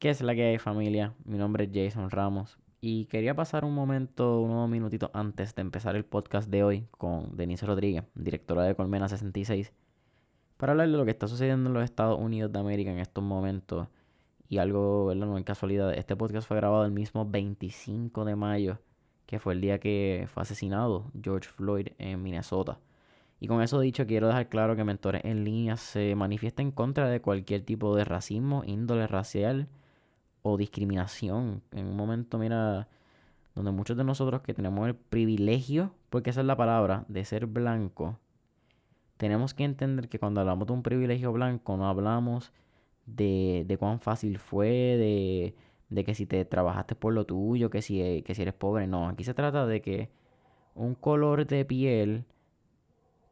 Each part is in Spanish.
¿Qué es la que hay, familia? Mi nombre es Jason Ramos y quería pasar un momento, unos minutitos antes de empezar el podcast de hoy con Denise Rodríguez, directora de Colmena 66, para hablar de lo que está sucediendo en los Estados Unidos de América en estos momentos y algo, ¿verdad? No es casualidad. Este podcast fue grabado el mismo 25 de mayo, que fue el día que fue asesinado George Floyd en Minnesota. Y con eso dicho, quiero dejar claro que Mentores en Línea se manifiesta en contra de cualquier tipo de racismo, índole racial o discriminación. En un momento, mira, donde muchos de nosotros que tenemos el privilegio, porque esa es la palabra, de ser blanco, tenemos que entender que cuando hablamos de un privilegio blanco, no hablamos de cuán fácil fue, de que si te trabajaste por lo tuyo, que si eres pobre. No, aquí se trata de que un color de piel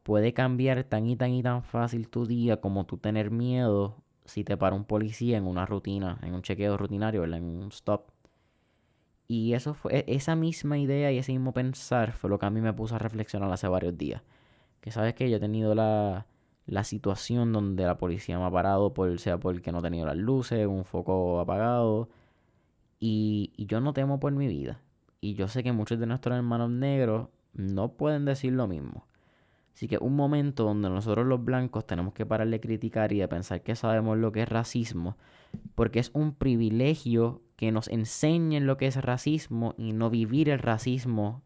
puede cambiar tan y tan y tan fácil tu día como tú tener miedo si te para un policía en una rutina, en un chequeo rutinario, ¿verdad? En un stop. Y eso fue, esa misma idea y ese mismo pensar fue lo que a mí me puso a reflexionar hace varios días. Que sabes que yo he tenido la situación donde la policía me ha parado, sea porque no he tenido las luces, un foco apagado, y yo no temo por mi vida. Y yo sé que muchos de nuestros hermanos negros no pueden decir lo mismo. Así que un momento donde nosotros los blancos tenemos que parar de criticar y de pensar que sabemos lo que es racismo, porque es un privilegio que nos enseñen lo que es racismo y no vivir el racismo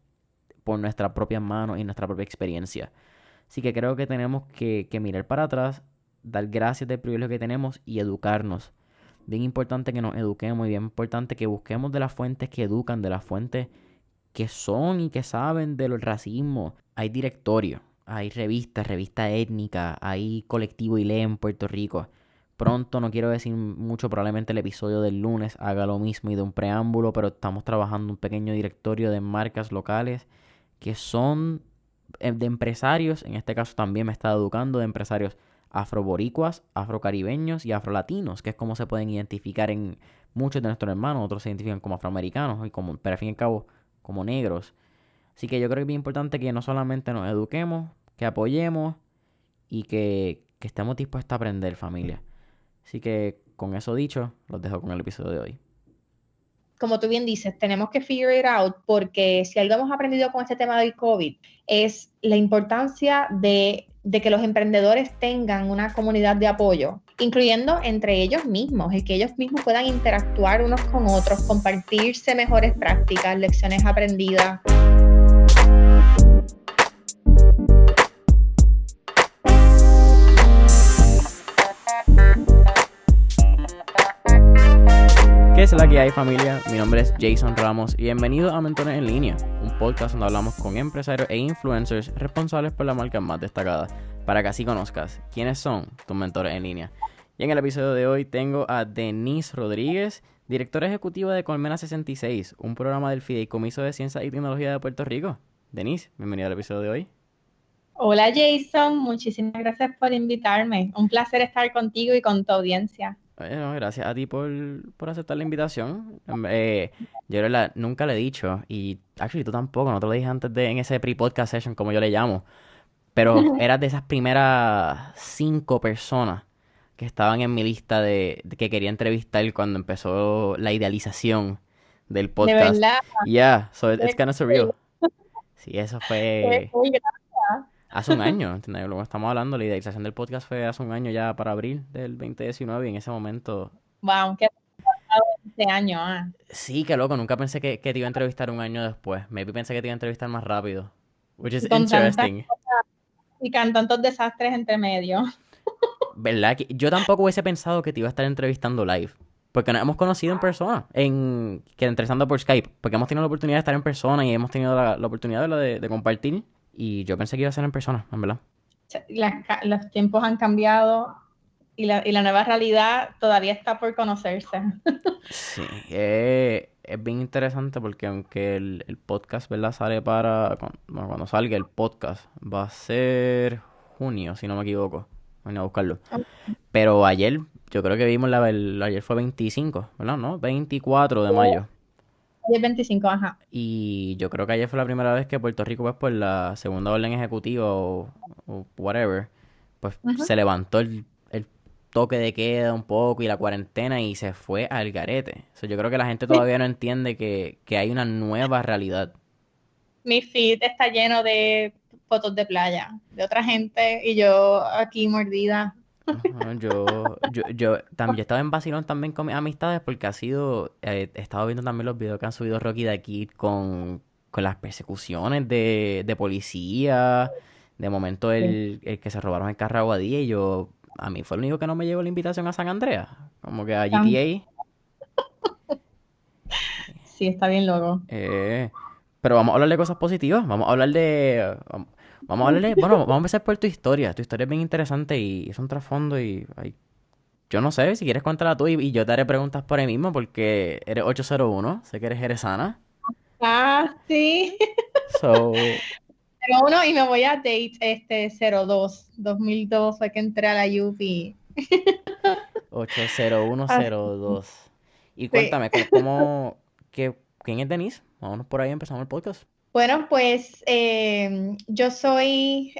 por nuestras propias manos y nuestra propia experiencia. Así que creo que tenemos que mirar para atrás, dar gracias del privilegio que tenemos y educarnos. Bien importante que nos eduquemos y bien importante que busquemos de las fuentes que educan, de las fuentes que son y que saben del racismo. Hay directorio, hay revistas, revista étnica, hay colectivo ILE en Puerto Rico. Pronto, no quiero decir mucho, probablemente el episodio del lunes haga lo mismo y de un preámbulo, pero estamos trabajando un pequeño directorio de marcas locales que son de empresarios, en este caso también me está educando, de empresarios afroboricuas, afrocaribeños y afrolatinos, que es como se pueden identificar en muchos de nuestros hermanos, otros se identifican como afroamericanos, y como, pero al fin y al cabo como negros. Así que yo creo que es bien importante que no solamente nos eduquemos, que apoyemos y que estemos dispuestos a aprender, familia. Así que con eso dicho, los dejo con el episodio de hoy. Como tú bien dices, tenemos que figure it out, porque si algo hemos aprendido con este tema del COVID es la importancia de que los emprendedores tengan una comunidad de apoyo, incluyendo entre ellos mismos, el que ellos mismos puedan interactuar unos con otros, compartirse mejores prácticas, lecciones aprendidas. ¿Qué es la que hay, familia? Mi nombre es Jason Ramos y bienvenido a Mentores en Línea, un podcast donde hablamos con empresarios e influencers responsables por las marcas más destacadas, para que así conozcas quiénes son tus mentores en línea. Y en el episodio de hoy tengo a Denise Rodríguez, directora ejecutiva de Colmena 66, un programa del Fideicomiso de Ciencia y Tecnología de Puerto Rico. Denise, bienvenida al episodio de hoy. Hola Jason, muchísimas gracias por invitarme. Un placer estar contigo y con tu audiencia. Bueno, gracias a ti por aceptar la invitación. Yo nunca le he dicho, y actually tú tampoco, no te lo dije antes en ese pre-podcast session, como yo le llamo, pero eras de esas primeras 5 personas que estaban en mi lista de que quería entrevistar cuando empezó la idealización del De podcast. verdad. Yeah, so it's kind of surreal. Sí, eso fue Muy gracias. hace un año, ¿entiendes? Luego estamos hablando, la idealización del podcast fue hace un año ya para abril del 2019 y en ese momento... Wow, qué pasado este año. Sí, qué loco, nunca pensé que te iba a entrevistar un año después. Maybe pensé que te iba a entrevistar más rápido. Which is Y con interesting. y con tantos desastres entre medio. ¿Verdad? Yo tampoco hubiese pensado que te iba a estar entrevistando live. Porque nos hemos conocido en persona, entrevistando por Skype. Porque hemos tenido la oportunidad de estar en persona y hemos tenido la oportunidad de compartir. Y yo pensé que iba a ser en persona, en verdad. Los tiempos han cambiado y la nueva realidad todavía está por conocerse. Sí, es bien interesante porque aunque el podcast, ¿verdad? Sale cuando salga el podcast, va a ser junio, si no me equivoco. Voy a buscarlo. Pero ayer, yo creo que vimos ayer fue 25, ¿verdad? ¿No? 24 de mayo. Ayer 25, ajá. Y yo creo que ayer fue la primera vez que Puerto Rico, pues por la segunda orden ejecutiva o whatever, pues se levantó toque de queda un poco y la cuarentena y se fue al garete. O sea, yo creo que la gente todavía no entiende que hay una nueva realidad. Mi feed está lleno de fotos de playa, de otra gente, y yo aquí mordida. Ajá, yo estaba en vacilón también con mis amistades porque he estado viendo también los videos que han subido Rocky de aquí con las persecuciones de policía, de momento Sí, el que se robaron el carro a Aguadilla y a mí fue el único que no me llegó la invitación a San Andreas, como que a GTA. sí, está bien loco. Eh, pero vamos a hablar de cosas positivas, vamos a hablar de, bueno, vamos a empezar por tu historia es bien interesante y es un trasfondo yo no sé, si quieres contarla tú y yo te haré preguntas por ahí mismo porque eres 801, sé que eres jerezana. Ah, sí. So, Pero uno y me voy a date 2002 fue que entré a la UP. 80102. Y Sí. cuéntame, ¿quién es Denise? Vámonos por ahí, empezamos el podcast. Bueno, pues yo soy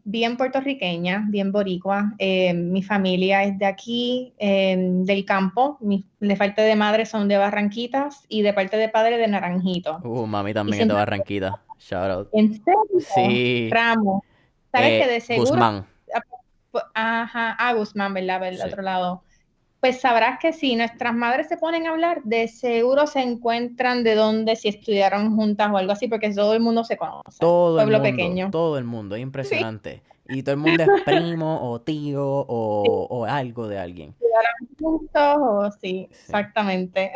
bien puertorriqueña, bien boricua. Mi familia es de aquí, del campo. De parte de madre son de Barranquitas y de parte de padre de Naranjito. Mami Y también es de siempre, Barranquita. Shout out. en serio, Sí, Ramos, ¿sabes que de seguro? Guzmán. Ajá, a Guzmán, ¿verdad? Del Sí. otro lado. Pues sabrás que si nuestras madres se ponen a hablar, de seguro se encuentran de dónde, si estudiaron juntas o algo así, porque todo el mundo se conoce. Pueblo pequeño. Todo el mundo, es Sí, impresionante. Y todo el mundo es primo o tío o algo de alguien. estudiaron juntos o sí, Sí. exactamente.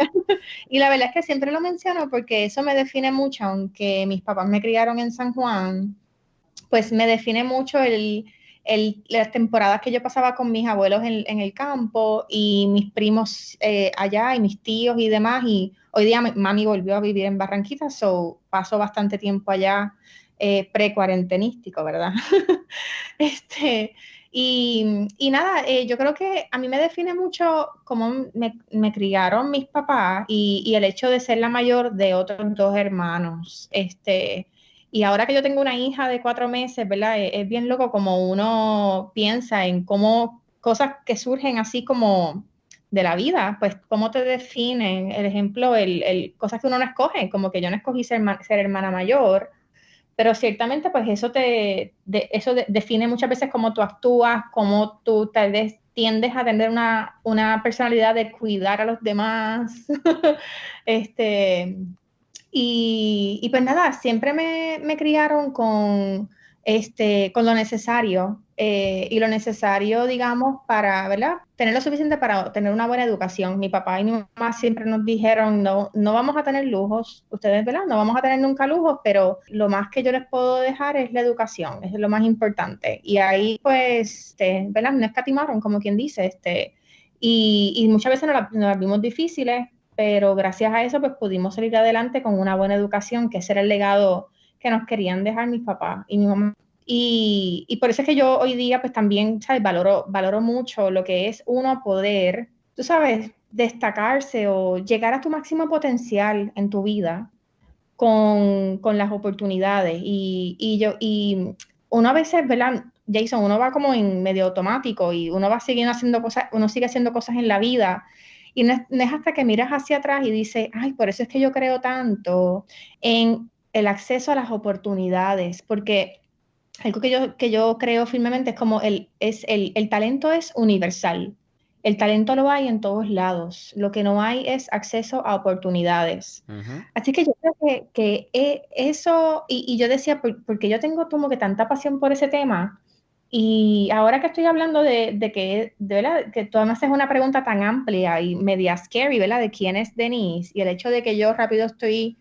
Y la verdad es que siempre lo menciono porque eso me define mucho, aunque mis papás me criaron en San Juan, pues me define mucho las temporadas que yo pasaba con mis abuelos en el campo y mis primos allá y mis tíos y demás. Y hoy día mami volvió a vivir en Barranquita, so paso bastante tiempo allá pre-cuarentenístico, ¿verdad? Este, y nada, yo creo que a mí me define mucho cómo me criaron mis papás y el hecho de ser la mayor de otros dos hermanos. Y ahora que yo tengo una hija de 4 meses, ¿verdad? Es bien loco como uno piensa en cómo cosas que surgen así como de la vida, pues cómo te definen, el ejemplo, cosas que uno no escoge, como que yo no escogí ser hermana mayor, pero ciertamente pues define muchas veces cómo tú actúas, cómo tú tal vez tiendes a tener una personalidad de cuidar a los demás. este, y pues nada, siempre me criaron con lo necesario y lo necesario, digamos, para, ¿verdad? Tener lo suficiente para tener una buena educación. Mi papá y mi mamá siempre nos dijeron, no, no vamos a tener lujos, ustedes, ¿verdad? No vamos a tener nunca lujos, pero lo más que yo les puedo dejar es la educación, es lo más importante. Y ahí, pues, ¿verdad? No escatimaron, como quien dice, y muchas veces nos las vimos difíciles, pero gracias a eso pues pudimos salir adelante con una buena educación, que ese era el legado que nos querían dejar mis papás y mi mamá. Y por eso es que yo hoy día pues también, ¿sabes? Valoro mucho lo que es uno poder, tú sabes, destacarse o llegar a tu máximo potencial en tu vida con las oportunidades. Y uno a veces, ¿verdad? Jason, uno va como en medio automático y uno va siguiendo haciendo cosas, uno sigue haciendo cosas en la vida. Y no es hasta que miras hacia atrás y dices, ay, por eso es que yo creo tanto en el acceso a las oportunidades, porque algo que yo creo firmemente es como el talento es universal. El talento lo hay en todos lados. Lo que no hay es acceso a oportunidades. Ujú. Así que yo creo que eso, y yo decía, porque yo tengo como que tanta pasión por ese tema, y ahora que estoy hablando de que, de verdad, que tú además es una pregunta tan amplia y media scary, ¿verdad? De quién es Denise, y el hecho de que yo rápido estoy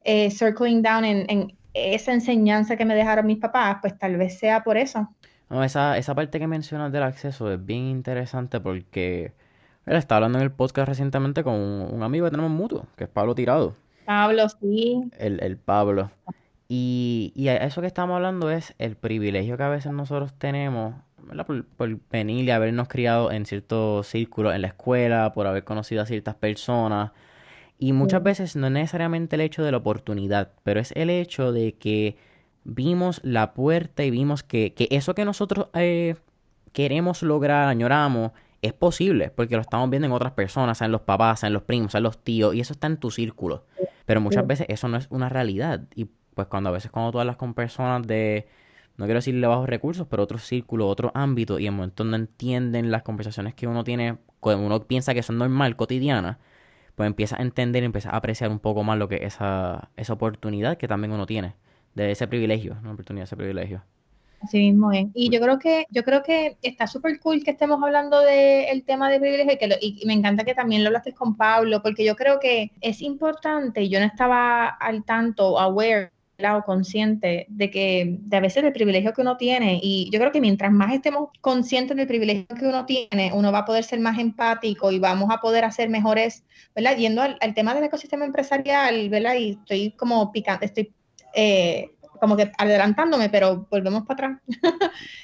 circling down en esa enseñanza que me dejaron mis papás, pues tal vez sea por eso. No, esa parte que mencionas del acceso es bien interesante porque él estaba hablando en el podcast recientemente con un amigo que tenemos mutuo, que es Pablo Tirado, Pablo, sí, el Pablo. Y a eso que estamos hablando es el privilegio que a veces nosotros tenemos, ¿verdad? Por venir y habernos criado en ciertos círculos en la escuela, por haber conocido a ciertas personas. Y muchas sí, veces no es necesariamente el hecho de la oportunidad, pero es el hecho de que vimos la puerta y vimos que eso que nosotros queremos lograr, añoramos, es posible, porque lo estamos viendo en otras personas, sean los papás, sean los primos, sean los tíos, y eso está en tu círculo. Pero muchas veces eso no es una realidad. Y pues cuando a veces cuando tú hablas con personas de, no quiero decirle bajos recursos, pero otros círculos, otros ámbitos, y en momentos no entienden las conversaciones que uno tiene, cuando uno piensa que son normal, cotidianas, pues empieza a entender y empieza a apreciar un poco más lo que es esa oportunidad que también uno tiene, de ese privilegio, una oportunidad, ese privilegio. Así mismo es. Y Cool. yo creo que está súper cool que estemos hablando del tema de privilegio y me encanta que también lo hablaste con Pablo, porque yo creo que es importante, yo no estaba al tanto, aware, ¿verdad? O consciente de que de a veces el privilegio que uno tiene, y yo creo que mientras más estemos conscientes del privilegio que uno tiene, uno va a poder ser más empático y vamos a poder hacer mejores, ¿verdad? Yendo al tema del ecosistema empresarial, ¿verdad? Y estoy como picante, como que adelantándome, pero volvemos para atrás.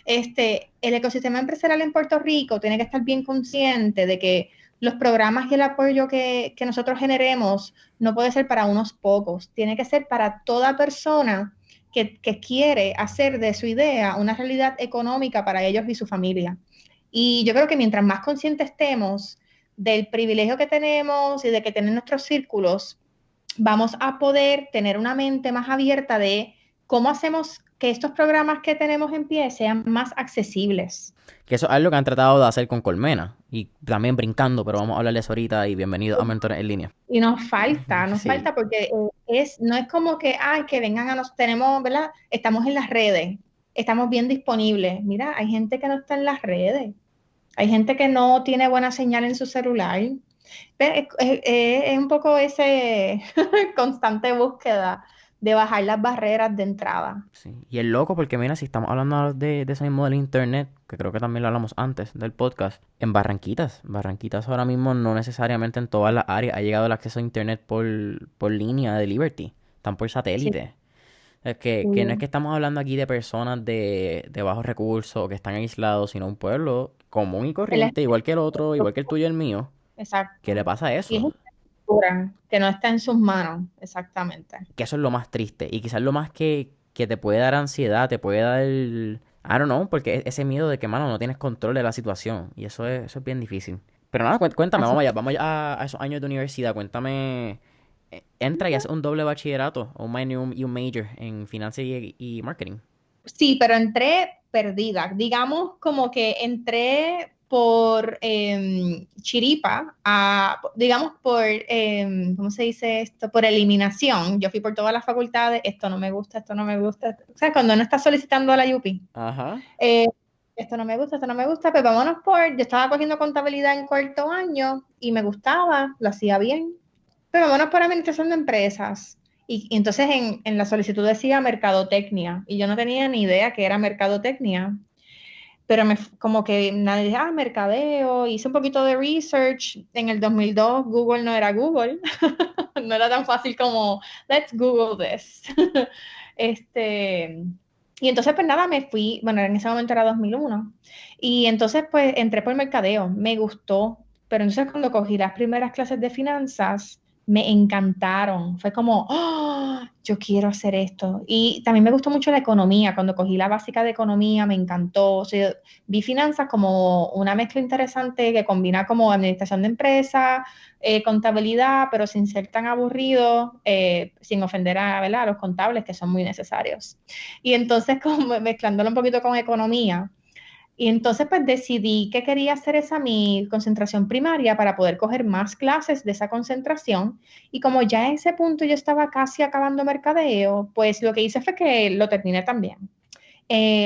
El ecosistema empresarial en Puerto Rico tiene que estar bien consciente de que los programas y el apoyo que nosotros generemos no puede ser para unos pocos, tiene que ser para toda persona que quiere hacer de su idea una realidad económica para ellos y su familia. Y yo creo que mientras más conscientes estemos del privilegio que tenemos y de que tienen nuestros círculos, vamos a poder tener una mente más abierta de cómo hacemos que estos programas que tenemos en pie sean más accesibles. Que eso es algo que han tratado de hacer con Colmena, y también brincando, pero vamos a hablar de eso ahorita, y bienvenido a Mentores en Línea. Y nos falta, Sí, porque no es como que, ay, que vengan a nos, tenemos, ¿verdad? Estamos en las redes, estamos bien disponibles. Mira, hay gente que no está en las redes, hay gente que no tiene buena señal en su celular. Es un poco ese constante búsqueda de bajar las barreras de entrada. sí. Y es loco porque mira, si estamos hablando de ese mismo del internet, que creo que también lo hablamos antes del podcast, en Barranquitas ahora mismo no necesariamente en todas las áreas ha llegado el acceso a internet por línea de Liberty, están por Sí, satélite. Es que no es que estamos hablando aquí de personas de bajos recursos o que están aislados, sino un pueblo común y el corriente, igual que el otro, igual que el tuyo y el mío. ¿Qué le exacto. pasa a Y es eso? una cultura que no está en sus manos, exactamente. Que eso es lo más triste. Y quizás lo más que te puede dar ansiedad, te puede dar, I don't know, porque ese miedo de que, mano, no tienes control de la situación. Y eso es bien difícil. Pero nada, cuéntame, Así. vamos allá a esos años de universidad. Cuéntame, entra y haces un doble bachillerato, o un minor y un major en finanzas y marketing. Sí, pero entré perdida. Digamos como que entré por chiripa, digamos por, ¿cómo se dice esto? Por eliminación. Yo fui por todas las facultades, esto no me gusta, esto no me gusta. O sea, cuando uno está solicitando a la UPI, Ajá. eh, esto no me gusta, pero vámonos yo estaba cogiendo contabilidad en cuarto año y me gustaba, lo hacía bien, pero vámonos por administración de empresas. Y entonces en la solicitud decía mercadotecnia y yo no tenía ni idea que era mercadotecnia, pero como que nadie dijo, mercadeo, hice un poquito de research. En el 2002 Google no era Google, no era tan fácil como, let's Google this. este, y entonces pues nada, me fui, bueno, en ese momento era 2001, y entonces pues entré por mercadeo, me gustó, pero entonces cuando cogí las primeras clases de finanzas, me encantaron, fue como, oh, yo quiero hacer esto. Y también me gustó mucho la economía, cuando cogí la básica de economía me encantó, o sea, vi finanzas como una mezcla interesante que combina como administración de empresas, contabilidad, pero sin ser tan aburrido, sin ofender ¿verdad? A los contables que son muy necesarios. Y entonces, como mezclándolo un poquito con economía, y entonces pues decidí que quería hacer esa mi concentración primaria para poder coger más clases de esa concentración. Y como ya en ese punto yo estaba casi acabando mercadeo, pues lo que hice fue que lo terminé también.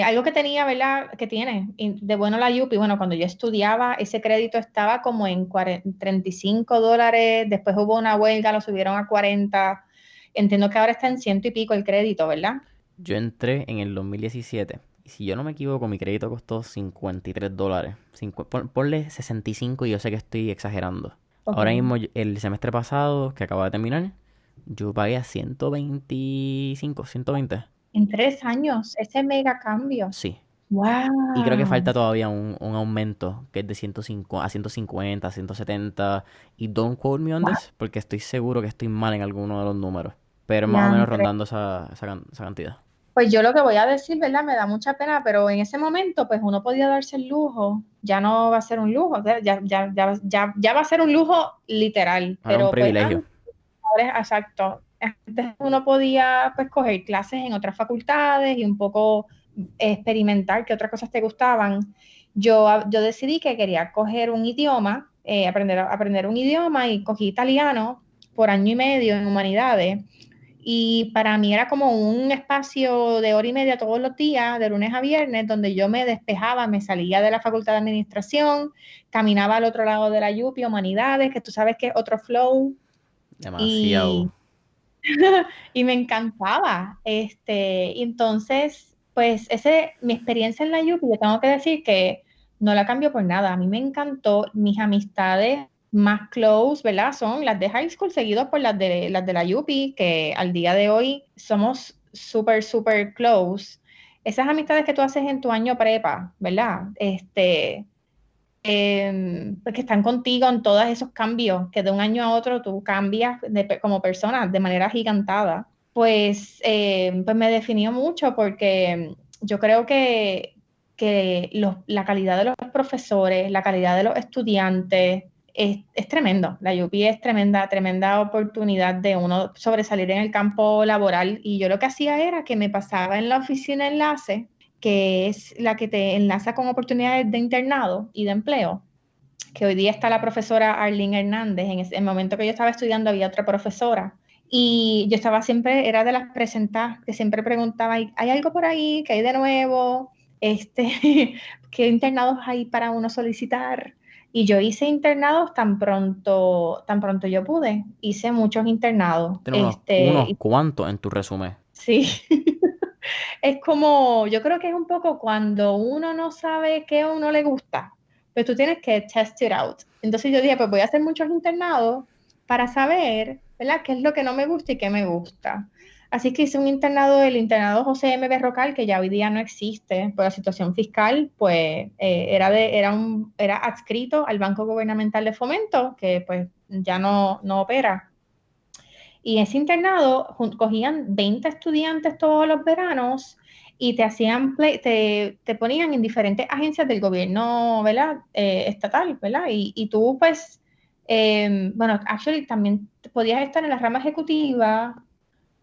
Algo que tenía, ¿verdad? Que tiene de bueno la UPI, bueno, cuando yo estudiaba, ese crédito estaba como en $35, después hubo una huelga, lo subieron a 40. Entiendo que ahora está en ciento y pico el crédito, ¿verdad? Yo entré en el 2017. Y si yo no me equivoco, mi crédito costó $53. Ponle 65 y yo sé que estoy exagerando. Ok. Ahora mismo, el semestre pasado, que acaba de terminar, yo pagué a 125, 120. En 3 años, ese mega cambio. Sí. Y creo que ¡Wow! falta todavía un aumento que es de 105 a 150, 170. Y don't quote me on ¡Wow! this, porque estoy seguro que estoy mal en alguno de los números. Pero más o menos Diantre. rondando esa cantidad. Pues yo lo que voy a decir, ¿verdad? Me da mucha pena, pero en ese momento, pues uno podía darse el lujo, ya no va a ser un lujo, o sea, ya va a ser un lujo literal, Ahora es un pero pues privilegio. ahora exacto. Antes uno podía pues coger clases en otras facultades y un poco experimentar qué otras cosas te gustaban. Yo decidí que quería coger un idioma, aprender un idioma y cogí italiano por año y medio en humanidades. Y para mí era como un espacio de hora y media todos los días, de lunes a viernes, donde yo me despejaba, me salía de la facultad de administración, caminaba al otro lado de la Yupi, humanidades, que tú sabes que es otro flow, Demasiado. y, y me encantaba. Y entonces, pues mi experiencia en la Yupi, yo tengo que decir que no la cambio por nada. A mí me encantó, mis amistades más close, ¿verdad? Son las de high school, seguidos por las de la Yupi, que al día de hoy somos súper, súper close. Esas amistades que tú haces en tu año prepa, ¿verdad? Pues que están contigo en todos esos cambios, que de un año a otro tú cambias como persona de manera gigantada, pues me definió mucho porque yo creo que la calidad de los profesores, la calidad de los estudiantes es tremendo. La UPI es tremenda, tremenda oportunidad de uno sobresalir en el campo laboral, y yo lo que hacía era que me pasaba en la oficina enlace, que es la que te enlaza con oportunidades de internado y de empleo, que hoy día está la profesora Arlene Hernández. En el momento que yo estaba estudiando había otra profesora. Y yo estaba siempre, era de las presentadas, que siempre preguntaba, ¿hay algo por ahí? ¿Qué hay de nuevo? ¿Qué internados hay para uno solicitar? Y yo hice internados tan pronto yo pude. Hice muchos internados. Tienes unos cuantos en tu resumen. Sí. Es como, yo creo que es un poco cuando uno no sabe qué a uno le gusta, pues tú tienes que test it out. Entonces yo dije, pues voy a hacer muchos internados para saber, ¿verdad?, qué es lo que no me gusta y qué me gusta. Así que hice un internado, el internado José M. Berrocal, que ya hoy día no existe por la situación fiscal, pues era adscrito al Banco Gubernamental de Fomento, que pues ya no opera. Y ese internado cogían 20 estudiantes todos los veranos y te ponían en diferentes agencias del gobierno, ¿verdad? Estatal, ¿verdad? Y tú, pues, bueno, actually también podías estar en la rama ejecutiva.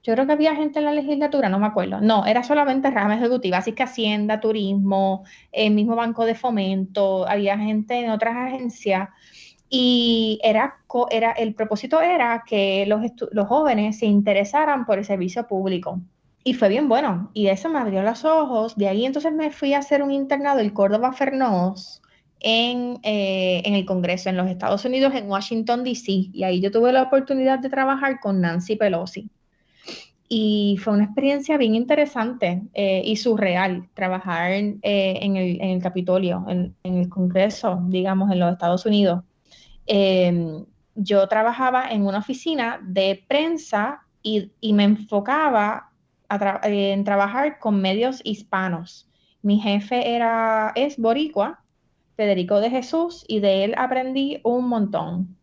Yo creo que había gente en la legislatura, no me acuerdo. No, era solamente rama ejecutiva, así que Hacienda, Turismo, el mismo Banco de Fomento, había gente en otras agencias. Y el propósito era que los jóvenes se interesaran por el servicio público. Y fue bien bueno. Y eso me abrió los ojos. De ahí entonces me fui a hacer un internado en Córdoba Fernós en el Congreso, en los Estados Unidos, en Washington, D.C. Y ahí yo tuve la oportunidad de trabajar con Nancy Pelosi. Y fue una experiencia bien interesante y surreal trabajar en el Capitolio, en el Congreso, digamos, en los Estados Unidos. eh, yo trabajaba en una oficina de prensa y me enfocaba en trabajar con medios hispanos. Mi jefe es boricua, Federico de Jesús, y de él aprendí un montón.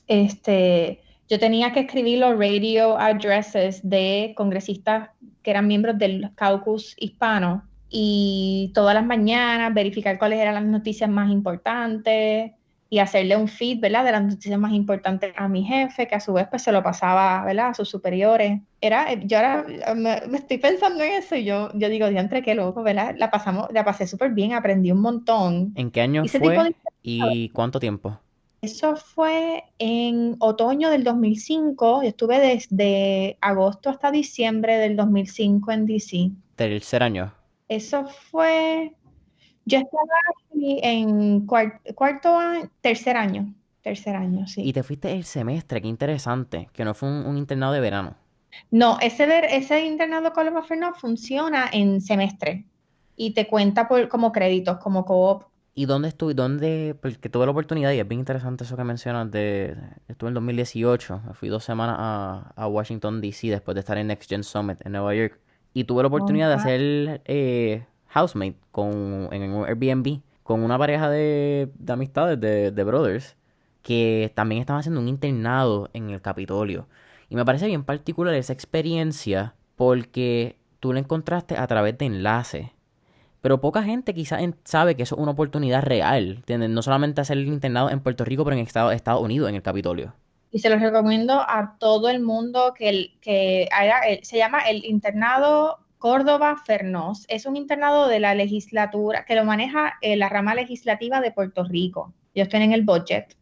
Yo tenía que escribir los radio addresses de congresistas que eran miembros del caucus hispano, y todas las mañanas verificar cuáles eran las noticias más importantes y hacerle un feed, ¿verdad?, de las noticias más importantes a mi jefe, que a su vez pues se lo pasaba, ¿verdad?, a sus superiores. Yo ahora me estoy pensando en eso y yo digo, diantre, qué loco, ¿verdad? La pasé súper bien, aprendí un montón. ¿En qué año Y ese tipo fue de... y cuánto tiempo? Eso fue en otoño del 2005. Yo estuve desde agosto hasta diciembre del 2005 en DC. Tercer año. Eso fue, yo estaba aquí en cuarto año, tercer año, Y sí. te fuiste el semestre, qué interesante, que no fue un internado de verano. No, ese internado Coloma no funciona en semestre y te cuenta como créditos, como co-op. ¿Y dónde estuve? ¿Dónde? Porque tuve la oportunidad y es bien interesante eso que mencionas Estuve en 2018, me fui 2 semanas a Washington, D.C. después de estar en Next Gen Summit en Nueva York. Y tuve la oportunidad de hacer housemate en un Airbnb con una pareja de amistades, de brothers, que también estaban haciendo un internado en el Capitolio. Y me parece bien particular esa experiencia porque tú lo encontraste a través de enlaces. Pero poca gente quizás sabe que eso es una oportunidad real. ¿Entiendes? No solamente hacer el internado en Puerto Rico, pero en Estados Unidos, en el Capitolio. Y se los recomiendo a todo el mundo que haga, se llama el internado Córdoba Fernós. Es un internado de la legislatura que lo maneja la rama legislativa de Puerto Rico. Ellos tienen el budget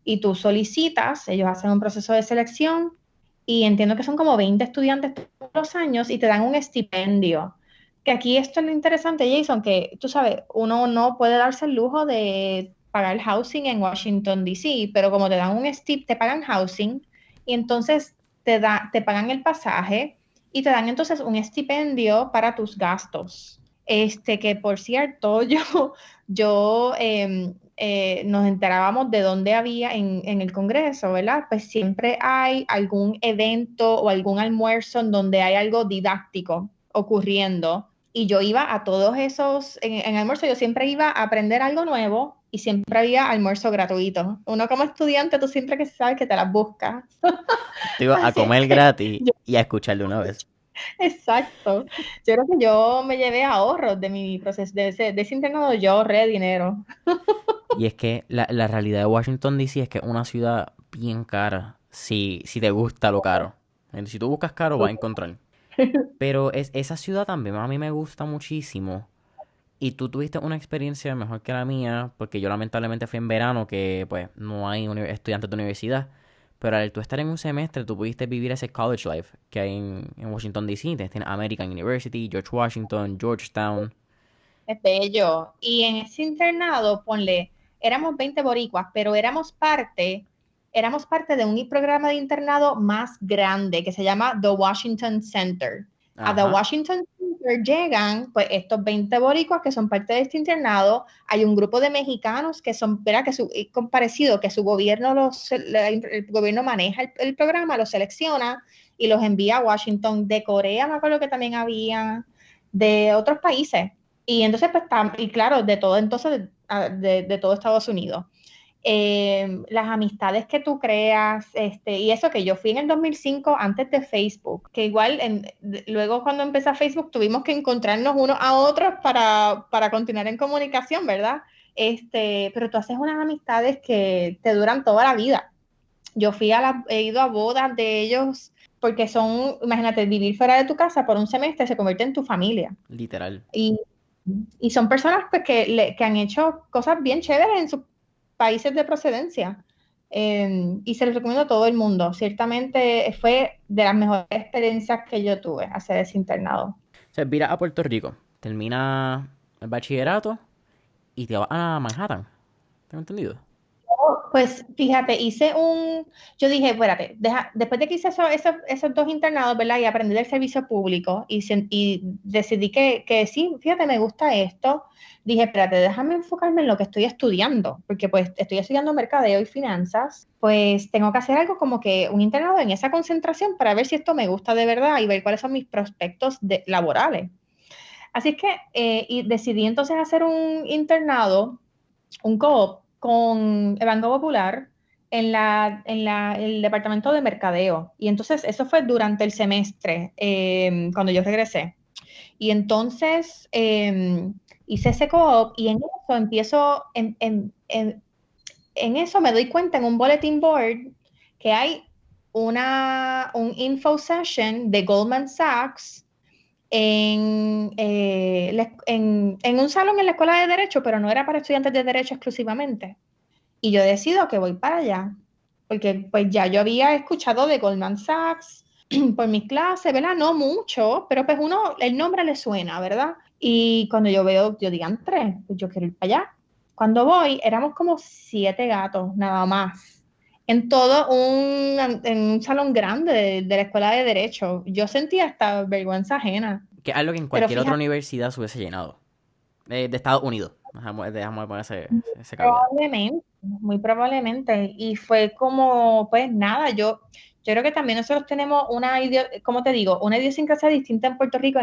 y tú solicitas, ellos hacen un proceso de selección y entiendo que son como 20 estudiantes todos los años y te dan un estipendio. Que aquí esto es lo interesante, Jason, que tú sabes, uno no puede darse el lujo de pagar housing en Washington, D.C., pero como te dan un stip, te pagan housing y entonces te pagan el pasaje y te dan entonces un estipendio para tus gastos. Que por cierto, nos enterábamos de dónde había en el Congreso, ¿verdad? Pues siempre hay algún evento o algún almuerzo en donde hay algo didáctico ocurriendo. Y yo iba a todos esos, en almuerzo yo siempre iba a aprender algo nuevo y siempre había almuerzo gratuito. Uno como estudiante, tú siempre que sabes que te las buscas. Te iba a Así es comer que gratis yo, y a escuchar de una vez. exacto. Yo creo que yo me llevé ahorros de mi proceso, de ese internado, yo ahorré dinero. Y es que la realidad de Washington, D.C. es que es una ciudad bien cara. Si te gusta lo caro. Si tú buscas caro, vas a encontrar. Pero esa ciudad también a mí me gusta muchísimo. Y tú tuviste una experiencia mejor que la mía, porque yo lamentablemente fui en verano, que pues no hay estudiantes de universidad. Pero al tú estar en un semestre, tú pudiste vivir ese college life que hay en Washington, D.C. Tienes American University, George Washington, Georgetown. Es bello. Y en ese internado, ponle, éramos 20 boricuas, pero éramos parte de un programa de internado más grande que se llama The Washington Center. A The Ajá, Washington Center llegan pues estos 20 boricuas que son parte de este internado. Hay un grupo de mexicanos que son, ¿verdad? Parecido, que su gobierno el gobierno maneja el programa, los selecciona y los envía a Washington. De Corea, me acuerdo que también había, de otros países. Y entonces, pues, y claro, de todo entonces, de todo Estados Unidos. Las amistades que tú creas, y eso que yo fui en el 2005 antes de Facebook, que igual luego cuando empezó Facebook tuvimos que encontrarnos unos a otros para continuar en comunicación, ¿verdad? Pero tú haces unas amistades que te duran toda la vida. He ido a bodas de ellos porque son, imagínate, vivir fuera de tu casa por un semestre se convierte en tu familia. literal. Y, y son personas pues, que han hecho cosas bien chéveres en sus países de procedencia. Y se los recomiendo a todo el mundo. Ciertamente fue de las mejores experiencias que yo tuve hacer ese internado. O sea, viras a Puerto Rico, termina el bachillerato y te vas a Manhattan. ¿Tengo entendido? Pues fíjate, yo dije, espérate, después de que hice esos dos internados, ¿verdad? Y aprendí del servicio público y decidí que sí, fíjate, me gusta esto. Dije, espérate, déjame enfocarme en lo que estoy estudiando, porque pues estoy estudiando mercadeo y finanzas, pues tengo que hacer algo como que un internado en esa concentración para ver si esto me gusta de verdad y ver cuáles son mis prospectos laborales. Así es que y decidí entonces hacer un internado, un co-op con el Banco Popular el departamento de mercadeo. Y entonces eso fue durante el semestre, cuando yo regresé. Y entonces hice ese co-op y en eso empiezo, en eso me doy cuenta en un bulletin board que hay un info session de Goldman Sachs en un salón en la escuela de Derecho, pero no era para estudiantes de Derecho exclusivamente. Y yo decido que voy para allá, porque pues ya yo había escuchado de Goldman Sachs por mis clases, ¿verdad? No mucho, pero pues el nombre le suena, ¿verdad? Y cuando yo veo, yo digo, tres, pues yo quiero ir para allá. Cuando voy, éramos como 7 gatos, nada más. En un salón grande de la escuela de Derecho. Yo sentía hasta vergüenza ajena. Que es algo que en Pero cualquier otra fíjate, universidad se hubiese llenado. De Estados Unidos. Dejamos de poner ese caveat. probablemente, muy probablemente. Y fue como, pues nada, yo creo que también nosotros tenemos como te digo, una idiosincrasia distinta en Puerto Rico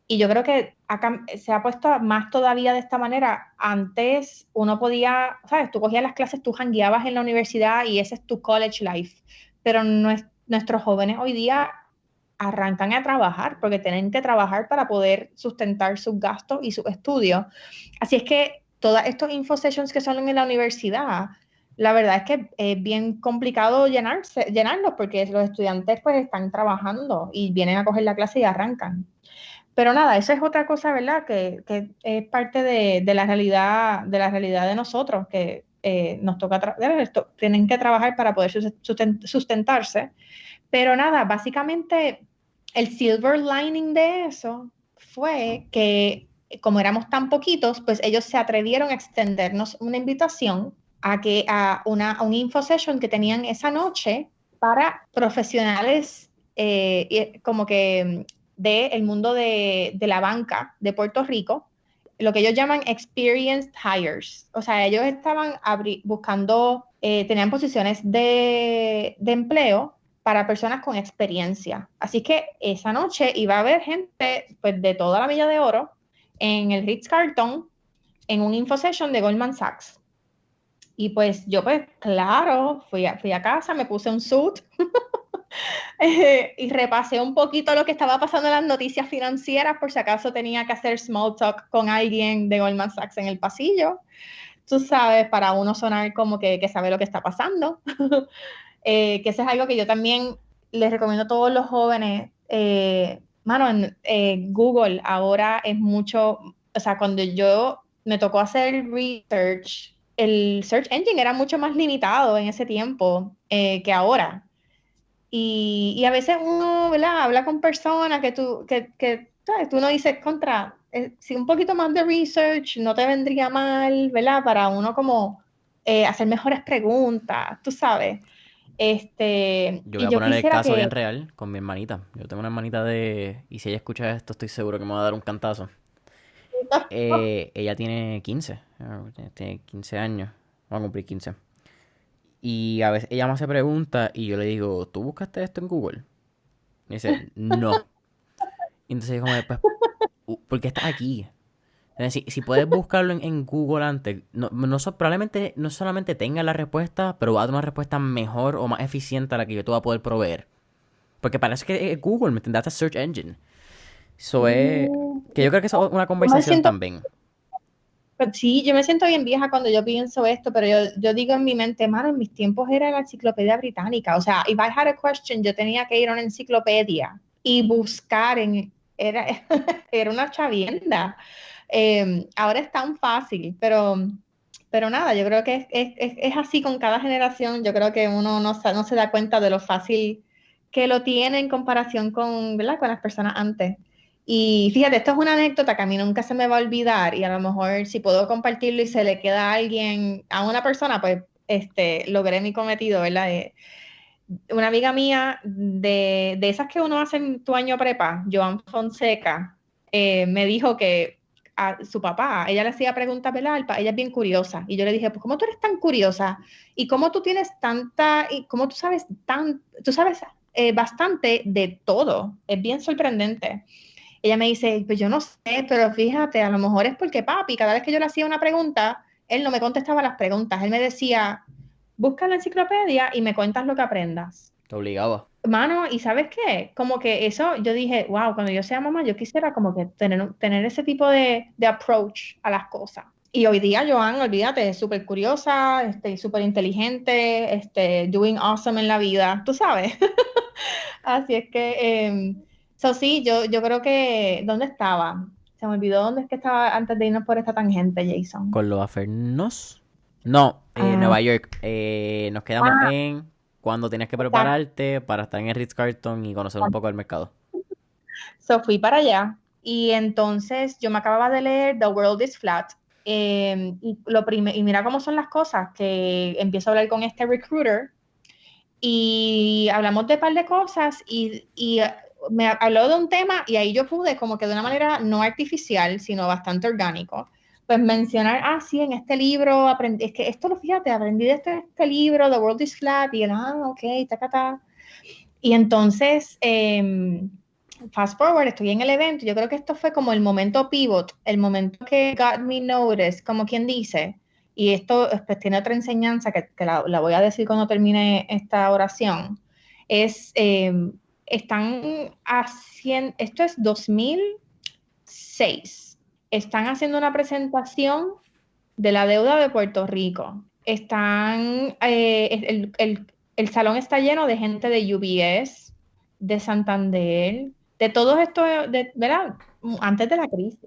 y yo creo que acá se ha puesto más todavía de esta manera. Antes uno podía, ¿sabes? Tú cogías las clases, tú jangueabas en la universidad y ese es tu college life. Pero nuestros jóvenes hoy día arrancan a trabajar, porque tienen que trabajar para poder sustentar sus gastos y sus estudios. Así es que todos estos info sessions que son en la universidad, la verdad es que es bien complicado llenarlos, porque los estudiantes pues están trabajando y vienen a coger la clase y arrancan. Pero nada, eso es otra cosa, ¿verdad? Que es parte de la realidad de nosotros, que nos toca, tienen que trabajar para poder sustentarse. Pero nada, básicamente el silver lining de eso fue que como éramos tan poquitos, pues ellos se atrevieron a extendernos una invitación a un info session que tenían esa noche para profesionales como que del mundo de la banca de Puerto Rico, lo que ellos llaman experienced hires. O sea, ellos estaban buscando, tenían posiciones de empleo para personas con experiencia. Así que esa noche iba a haber gente pues, de toda la Milla de Oro en el Ritz-Carlton en un info session de Goldman Sachs. Y pues yo pues claro, fui a casa, me puse un suit y repasé un poquito lo que estaba pasando en las noticias financieras por si acaso tenía que hacer small talk con alguien de Goldman Sachs en el pasillo. Tú sabes, para uno sonar como que sabe lo que está pasando. Que eso es algo que yo también les recomiendo a todos los jóvenes. Google ahora es mucho, o sea, cuando yo me tocó hacer research, el search engine era mucho más limitado en ese tiempo que ahora. Y a veces uno, ¿verdad? Habla con personas ¿sabes? Tú no dices contra, si un poquito más de research no te vendría mal, ¿verdad? Para uno como hacer mejores preguntas, tú sabes. Yo voy Y a yo poner el quisiera caso bien que, real con mi hermanita. Yo tengo una hermanita y si ella escucha esto, estoy seguro que me va a dar un cantazo. Ella tiene 15, tiene 15 años, va a cumplir 15. Y a veces ella me hace preguntas y yo le digo, ¿tú buscaste esto en Google? Y dice, no. Y entonces como, pues, ¿por qué estás aquí? Si puedes buscarlo en Google antes, probablemente no solamente tenga la respuesta, pero va a dar una respuesta mejor o más eficiente a la que yo te voy a poder proveer. Porque parece que es Google, ¿me entiendes? That's a search engine. Eso es... Que yo creo que eso es una yo me conversación siento, también. sí, yo me siento bien vieja cuando yo pienso esto, pero yo digo en mi mente, mano, en mis tiempos era la enciclopedia británica. O sea, if I had a question, yo tenía que ir a una enciclopedia y buscar era, era una chavienda. Ahora es tan fácil, pero nada, yo creo que es así con cada generación. Yo creo que uno no se da cuenta de lo fácil que lo tiene en comparación con, ¿verdad? Con las personas antes. Y fíjate, esto es una anécdota que a mí nunca se me va a olvidar y a lo mejor si puedo compartirlo y se le queda a alguien, a una persona, pues logré mi cometido, ¿verdad? Una amiga mía de esas que uno hace en tu año prepa, Joan Fonseca, me dijo que a su papá, ella le hacía preguntas, ¿verdad? Ella es bien curiosa. Y yo le dije, pues, ¿cómo tú eres tan curiosa? ¿Y cómo tú tienes y cómo tú sabes bastante de todo? Es bien sorprendente. Ella me dice, pues yo no sé, pero fíjate, a lo mejor es porque papi, cada vez que yo le hacía una pregunta, él no me contestaba las preguntas. Él me decía, busca la enciclopedia y me cuentas lo que aprendas. Te obligaba. Mano, ¿y sabes qué? Como que eso, yo dije, wow, cuando yo sea mamá, yo quisiera como que tener ese tipo de approach a las cosas. Y hoy día, Joan, olvídate, es súper curiosa, súper inteligente, doing awesome en la vida, tú sabes. Así es que, so sí, yo creo que, ¿dónde estaba? Se me olvidó dónde es que estaba antes de irnos por esta tangente, Jason. ¿Con los afernos? No, Ah, Nueva York. Nos quedamos ah, en cuando tienes que exacto. prepararte para estar en el Ritz-Carlton y conocer un poco el mercado. So fui para allá y entonces yo me acababa de leer The World is Flat. Y mira cómo son las cosas, que empiezo a hablar con este recruiter y hablamos de un par de cosas y me habló de un tema y ahí yo pude, como que de una manera no artificial, sino bastante orgánico, pues mencionar, sí, en este libro aprendí, es que esto lo fíjate, aprendí de este libro, The World is Flat, y él, ok, ta. Y entonces, fast forward, estoy en el evento, yo creo que esto fue como el momento pivot, el momento que got me noticed, como quien dice, y esto pues, tiene otra enseñanza que la voy a decir cuando termine esta oración, es están haciendo, esto es 2006, están haciendo una presentación de la deuda de Puerto Rico. Están, el salón está lleno de gente de UBS, de Santander, de todos estos, ¿verdad? Antes de la crisis.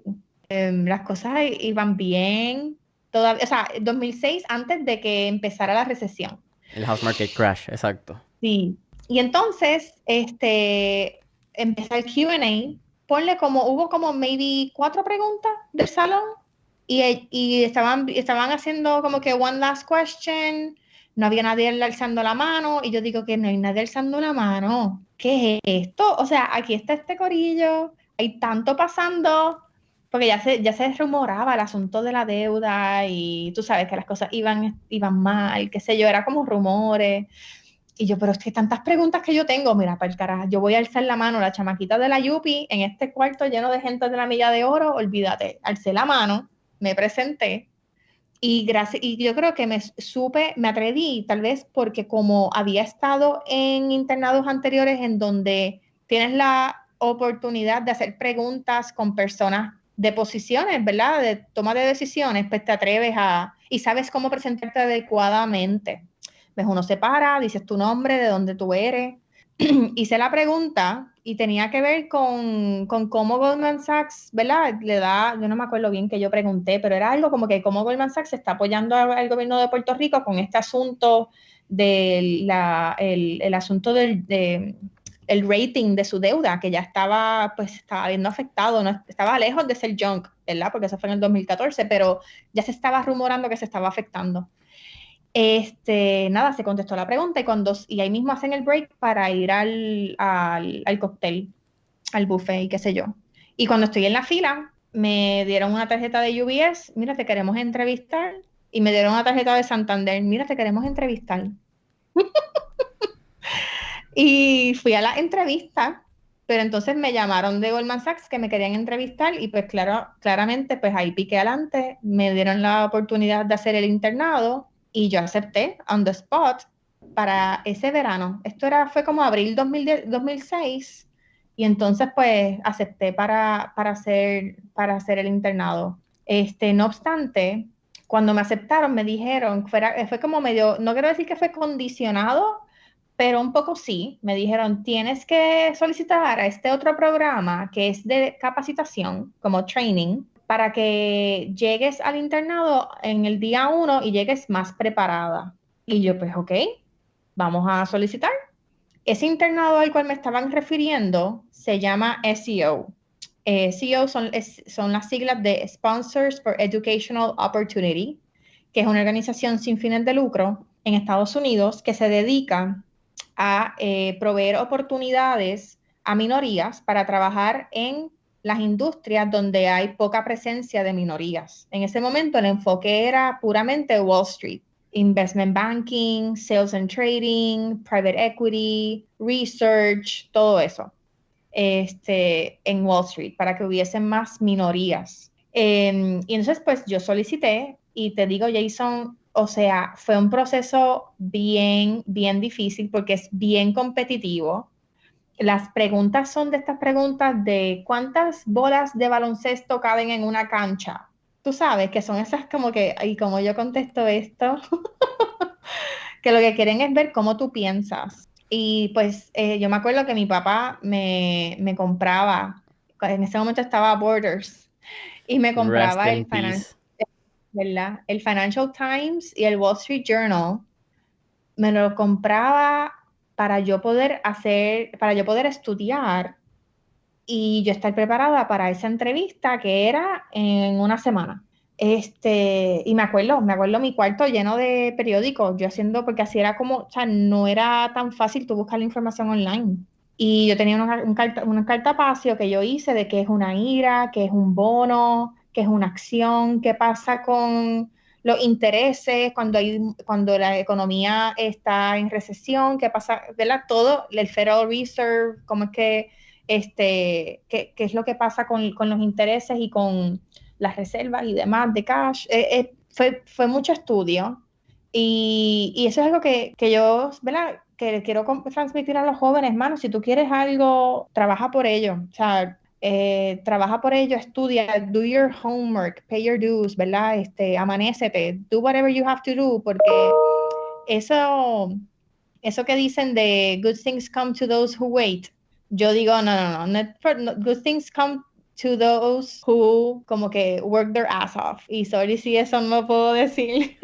Las cosas iban bien, todavía, o sea, 2006 antes de que empezara la recesión. El house market crash, exacto. Sí. Y entonces, empezó el Q&A, hubo como maybe 4 preguntas del salón y estaban haciendo como que one last question, no había nadie alzando la mano y yo digo que no hay nadie alzando la mano. ¿Qué es esto? O sea, aquí está este corillo, hay tanto pasando, porque ya se rumoraba el asunto de la deuda y tú sabes que las cosas iban mal, qué sé yo, era como rumores. Y yo, pero es que tantas preguntas que yo tengo, mira, para el carajo, yo voy a alzar la mano, la chamaquita de la Yupi, en este cuarto lleno de gente de la Milla de Oro, olvídate, alcé la mano, me presenté, y yo creo que me atreví, tal vez porque como había estado en internados anteriores en donde tienes la oportunidad de hacer preguntas con personas de posiciones, ¿verdad? De toma de decisiones, pues te atreves y sabes cómo presentarte adecuadamente. Ves, uno se para, dices tu nombre, de dónde tú eres. Hice la pregunta y tenía que ver con cómo Goldman Sachs, ¿verdad? Yo no me acuerdo bien que yo pregunté, pero era algo como que cómo Goldman Sachs está apoyando al gobierno de Puerto Rico con este asunto el asunto el rating de su deuda, que ya estaba viendo afectado, no, estaba lejos de ser junk, ¿verdad? Porque eso fue en el 2014, pero ya se estaba rumorando que se estaba afectando. Nada, se contestó la pregunta y ahí mismo hacen el break para ir al cóctel, al buffet y qué sé yo. Y cuando estoy en la fila, me dieron una tarjeta de UBS, mira, te queremos entrevistar, y me dieron una tarjeta de Santander, mira, te queremos entrevistar. Y fui a la entrevista, pero entonces me llamaron de Goldman Sachs que me querían entrevistar y pues claramente pues ahí piqué adelante, me dieron la oportunidad de hacer el internado y yo acepté on the spot para ese verano. Fue como abril 2006 y entonces pues acepté para hacer el internado. No obstante, cuando me aceptaron me dijeron, fue como medio, no quiero decir que fue condicionado, pero un poco sí, me dijeron, tienes que solicitar a este otro programa que es de capacitación, como training, para que llegues al internado en el día 1 y llegues más preparada. Y yo, pues, ok, vamos a solicitar. Ese internado al cual me estaban refiriendo se llama SEO. SEO son las siglas de Sponsors for Educational Opportunity, que es una organización sin fines de lucro en Estados Unidos que se dedica a proveer oportunidades a minorías para trabajar en las industrias donde hay poca presencia de minorías. En ese momento el enfoque era puramente Wall Street, investment banking, sales and trading, private equity, research, todo eso, en Wall Street, para que hubiesen más minorías. Y entonces, pues yo solicité y te digo, Jason, o sea, fue un proceso bien, bien difícil porque es bien competitivo. Las preguntas son de estas preguntas de cuántas bolas de baloncesto caben en una cancha. Tú sabes que son esas como que, y como yo contesto esto, que lo que quieren es ver cómo tú piensas. Y pues yo me acuerdo que mi papá me compraba, en ese momento estaba Borders, y me Rest compraba in peace. ¿verdad? El Financial Times y el Wall Street Journal. Me lo compraba para yo poder estudiar y yo estar preparada para esa entrevista que era en una semana. Y me acuerdo mi cuarto lleno de periódicos, yo haciendo, porque así era como, o sea, no era tan fácil tú buscar la información online. Y yo tenía una cartapacio que yo hice de qué es una IRA, qué es un bono, qué es una acción, qué pasa con los intereses cuando la economía está en recesión, qué pasa, ¿verdad? Todo, el Federal Reserve, cómo es que, qué es lo que pasa con los intereses y con las reservas y demás de cash. Fue mucho estudio Y eso es algo que yo, ¿verdad? Que quiero transmitir a los jóvenes, mano, si tú quieres algo, trabaja por ello, o sea, trabaja por ello, estudia, do your homework, pay your dues, ¿verdad? Amanécete, do whatever you have to do, porque eso, eso que dicen de good things come to those who wait, yo digo, good things come to those who como que work their ass off. Y sorry si eso no lo puedo decir.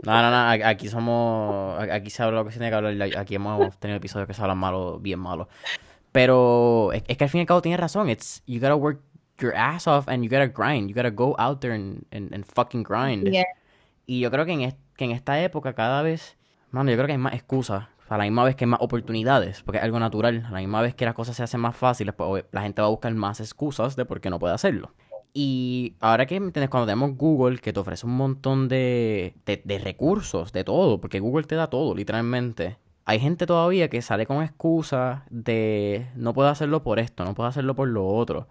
No, no, no, aquí somos, aquí se habla lo que se tiene que hablar, aquí hemos tenido episodios que se hablan malo, bien malo. Pero es que al fin y al cabo tienes razón, you gotta work your ass off and you gotta grind, you gotta go out there and fucking grind. Yeah. Y yo creo que que en esta época cada vez, mano, yo creo que hay más excusas. A la misma vez que hay más oportunidades, porque es algo natural. A la misma vez que las cosas se hacen más fáciles, pues la gente va a buscar más excusas de por qué no puede hacerlo. Y ahora que, ¿me entiendes? Cuando tenemos Google, que te ofrece un montón de recursos, de todo, porque Google te da todo, literalmente. Hay gente todavía que sale con excusas de no puedo hacerlo por esto, no puedo hacerlo por lo otro.